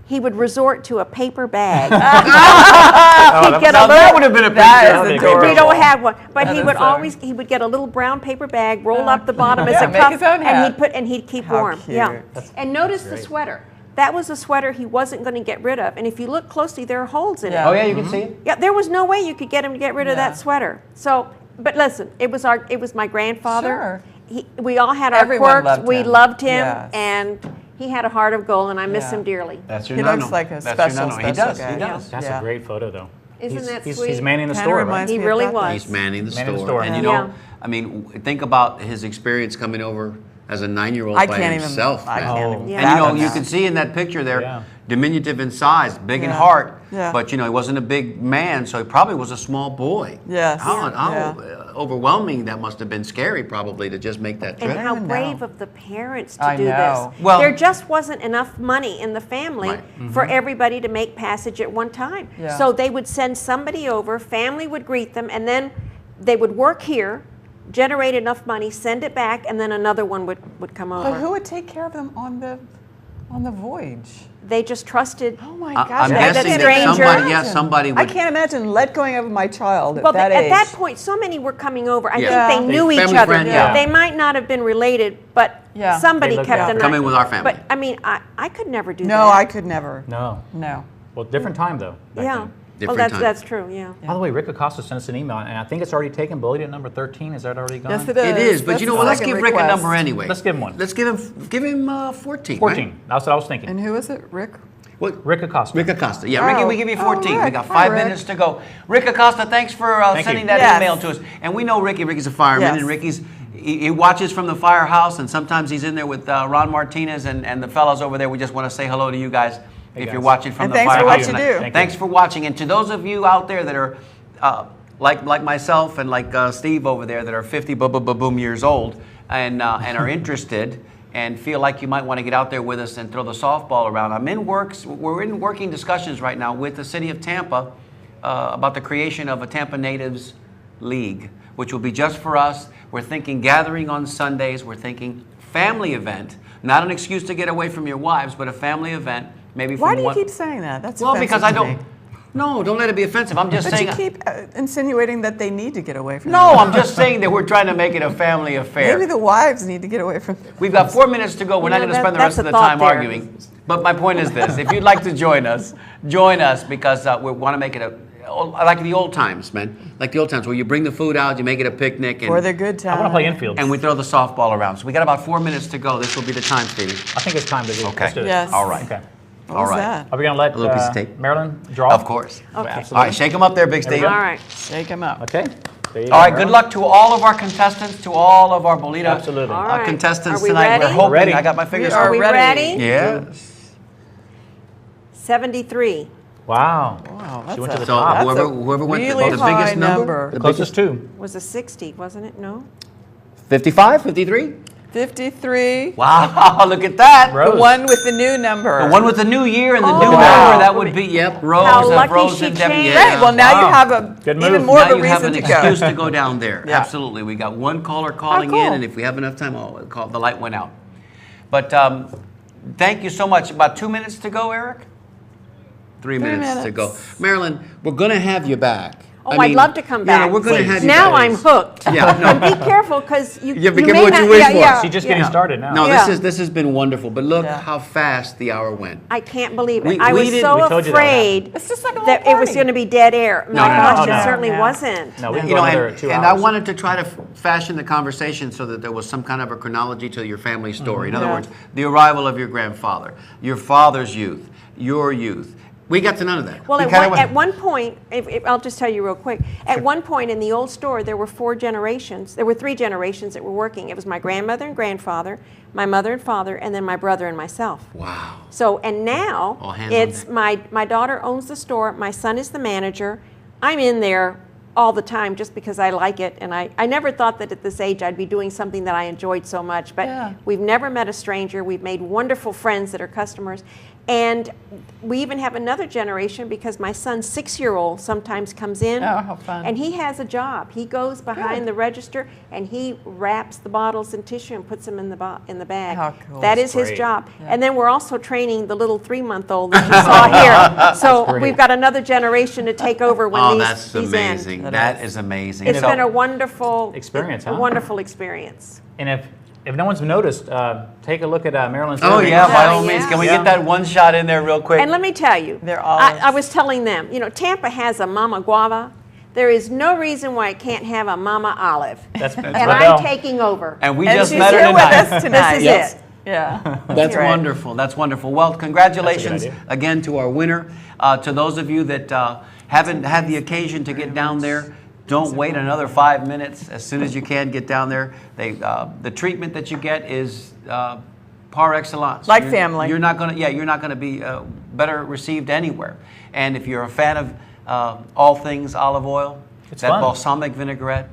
he would resort to a paper bag. He'd get Now a that little, would have been a That picture. is That'd be a great adorable. we don't have one, but That he is would so- always, he would get a little brown paper bag, roll up the bottom as Yeah, a make cup, his own hat. and he'd keep How warm. Yeah. cute. And notice the sweater. That was a sweater he wasn't going to get rid of. And if you look closely, there are holes in Yeah. Oh, it. yeah, you can see it? Yeah, there was no way you could get him to get rid of Yeah. that sweater. So, but listen, it was my grandfather. Sure. We all had our Everyone quirks. loved We him. loved him, Yes. and he had a heart of gold, and I miss Yeah. him dearly. That's your He Nanu. looks like a That's your special, Nanu. He special does. guy. He does. That's Yeah. a great photo, though. Isn't that he's, sweet? He's manning the Kinda store, right? reminds He me of really that. was. He's manning the Manning the store. store. And you Yeah. know, I mean, think about his experience coming over as a 9-year-old I by can't even. himself. I man. can't Oh. even. Yeah. And you know, fathom you that. can see in that picture there, Yeah. diminutive in size, big in Yeah. heart, Yeah. but you know, he wasn't a big man, so he probably was a small boy. Yes. How Yeah. overwhelming that must have been, scary probably to just make that And trip. how even brave know. of the parents to I do know. this. Well- there just wasn't enough money in the family Right. for everybody to make passage at one time. Yeah. So they would send somebody over, family would greet them, and then they would work here, generate enough money, send it back, and then another one would come over. But who would take care of them on the voyage? They just trusted. Oh my I'm gosh! guessing that stranger. somebody I would. can't imagine let going of my child at Well, that at age. that point, so many were coming over. I Yeah. think they knew each Family other. friend, yeah. They might not have been related, but Yeah. somebody They looked kept out an for eye. Come in with our family. But I mean, I could never do that. No, I could never. No. No. Well, different time, though. back Yeah. then. Different that's time. that's true. Yeah. By the way, Rick Acosta sent us an email, and I think it's already taken. Bulletin number 13. Is that already gone? Yes, it is. It is, but That's you know the what? Let's second give Rick a request. number anyway. Let's give him one. Let's give him 14. 14. Right? That's what I was thinking. And who is it? Rick? What? Rick Acosta. Rick Acosta. Yeah, Ricky, Oh. we give you Oh, 14. We Rick. got Hi, 5 Rick. minutes to go. Rick Acosta, thanks for Thank sending you. that Yes. email to us. And we know Ricky. Ricky's a fireman, Yes. and he watches from the firehouse, and sometimes he's in there with Ron Martinez and the fellows over there. We just want to say hello to you guys if guys. you're watching from And the thanks for firehouse. what you tonight. do. Thank Thanks you. for watching. And to those of you out there that are like myself and like Steve over there that are 50 boom years old and are interested and feel like you might want to get out there with us and throw the softball around. We're in working discussions right now with the city of Tampa about the creation of a Tampa Natives League, which will be just for us. We're thinking gathering on Sundays. We're thinking family event, not an excuse to get away from your wives, but a family event. Maybe Why from do you one. keep saying that? That's Well, offensive because I to don't. me. No, don't let it be offensive. I'm just But saying. you keep insinuating that they need to get away from. No, you. I'm just saying that we're trying to make it a family affair. Maybe the wives need to get away from. We've got 4 minutes to go. We're not You going know, to spend the that's rest of a the thought time there. arguing. But my point is this: if you'd like to join us because we want to make it like the old times, man. Like the old times where you bring the food out, you make it a picnic, For the and, good time. I want to play infield. and we throw the softball around. So we got about 4 minutes to go. This will be the time, Stevie. I think it's time to do. Okay. Let's do it. Yes. All right. Okay. What All was right. that? Are we going to let A little piece of tape. Marilyn draw? Of course. Okay. Absolutely. All right, shake them up there, Big There we Steve. go. All right. Shake them up. Okay. There you All go, right, good Marilyn. luck to all of our contestants, to all of our Bolita Absolutely. All right. contestants Are we tonight. ready? We're hoping. Ready. I got my fingers are Are we ready. ready? Yes. 73. Wow. Wow, She went to the So top. whoever went really the high biggest number, The closest two. Was a 60, wasn't it? No. 55, 53? 53. Wow, look at that. The Rose. one with the new number. The one with the new year and the new number, Wow. that would be, yep, Rose. How lucky Rose she and Debbie. changed. Yeah. Great. Well, now you Wow. have a Good even move. more Now of a you have reason an to go. excuse to go down there. Yeah. Absolutely. We got one caller calling cool. in, and if we have enough time, the light went out. But thank you so much. About 2 minutes to go, Eric? 3 minutes to go. Marilyn, we're going to have you back. Oh, I'd love to come back. We're going to have you Now back. I'm hooked. Yeah, no. And be careful because you, Yeah, be you careful may what you not- wish yeah, for. yeah, She's just yeah. getting started now. No, Yeah. this has been wonderful. But look Yeah. how fast the hour went. I can't believe it. We- I we was didn't- so we told you that would afraid It's just like a that little it was party. going to be dead air. No, My no, gosh, no, it no. certainly Yeah. wasn't. No, we can You go know, another and, 2 and hours. I wanted to try to fashion the conversation so that there was some kind of a chronology to your family story. In other Yeah. words, the arrival of your grandfather, your father's youth, your youth. We got to none of that. Well, We at kinda one, went- at one point, I'll just tell you real quick. At one point in the old store, there were 4 generations. There were 3 generations that were working. It was my grandmother and grandfather, my mother and father, and then my brother and myself. Wow. So, and now All hands on it's my daughter owns the store. My son is the manager. I'm in there all the time just because I like it. And I never thought that at this age I'd be doing something that I enjoyed so much. But Yeah. we've never met a stranger. We've made wonderful friends that are customers. And we even have another generation because my son's 6-year-old sometimes comes in. Oh, how fun. And he has a job. He goes behind Good. the register and he wraps the bottles in tissue and puts them in the bag. How cool. That That's is his great. job. And then we're also training the little 3-month-old that you saw here. So great. we've got another generation to take over when Oh, these that's these amazing. end. That is amazing. It's So- been a wonderful Experience, a huh? wonderful experience. And if no one's noticed, take a look at Marilyn's. Oh, earrings. yeah, by Yeah, all means. yeah. Can we Yeah. get that one shot in there real quick? And let me tell you, They're I olives. was telling them, Tampa has a Mama Guava. There is no reason why it can't have a Mama Olive. That's and right. I'm taking over. And we And just she's met her here with tonight. us tonight. This is Yes. it. Yeah. That's Right. wonderful. That's wonderful. Well, congratulations That's a good again to our winner. To those of you that haven't had the occasion to get down there, don't wait another 5 minutes. As soon as you can, get down there. The treatment that you get is par excellence. Like family. You're not gonna be better received anywhere. And if you're a fan of all things olive oil, It's that fun. balsamic vinaigrette,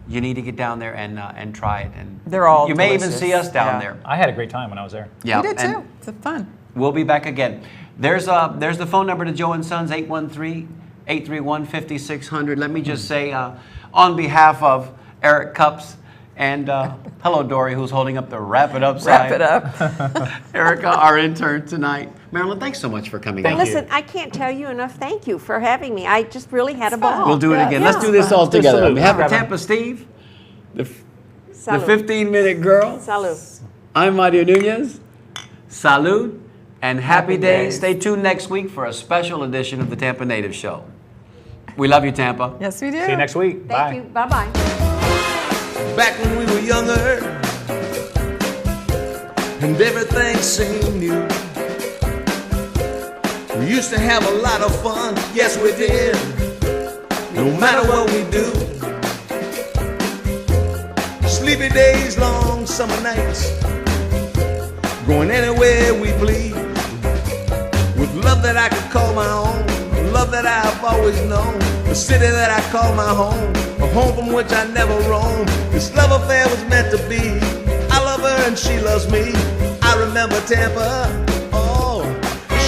you need to get down there and try it. And They're all You may even delicious. see us down Yeah. there. I had a great time when I was there. Yeah, We did and- too. It's fun. We'll be back again. There's the phone number to Joe and Sons, 813-831-5600. Let me just say, on behalf of Eric Cups and hello, Dory, who's holding up the Wrap It Up sign. Wrap it up. Erica, our intern tonight. Marilyn, thanks so much for coming Thank in. you. Listen, I can't tell you enough thank you for having me. I just really had a ball. We'll do it again. Yeah. Let's do this all do a together. On salute. behalf of Trevor. Tampa Steve, the Salud. 15-minute girl, Salud. I'm Mario Nunez. Salud and happy day. days. Stay tuned next week for a special edition of the Tampa Native Show. We love you, Tampa. Yes, we do. See you next week. Thank Bye. you. Bye-bye. Back when we were younger and everything seemed new, we used to have a lot of fun, yes we did, no matter what we do. Sleepy days, long summer nights, going anywhere we please, with love that I could call my own, love that I've always known, the city that I call my home, a home from which I never roam. This love affair was meant to be. I love her and she loves me. I remember Tampa, oh,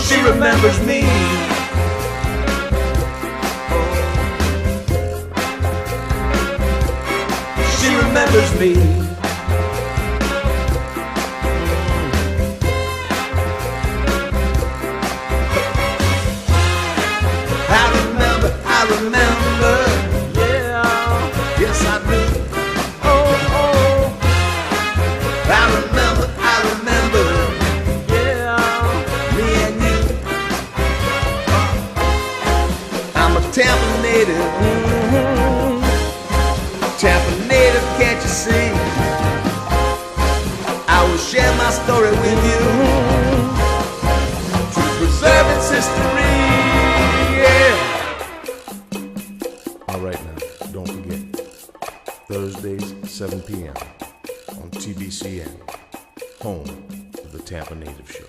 she remembers me. She remembers me. I remember, yeah, yes I do. Oh, I remember, yeah, me and you. I'm a Tampa native, Tampa native, can't you see? I will share my story with you to preserve its history. All right now, don't forget, Thursdays, 7 p.m. on TBCN, home of the Tampa Native Show.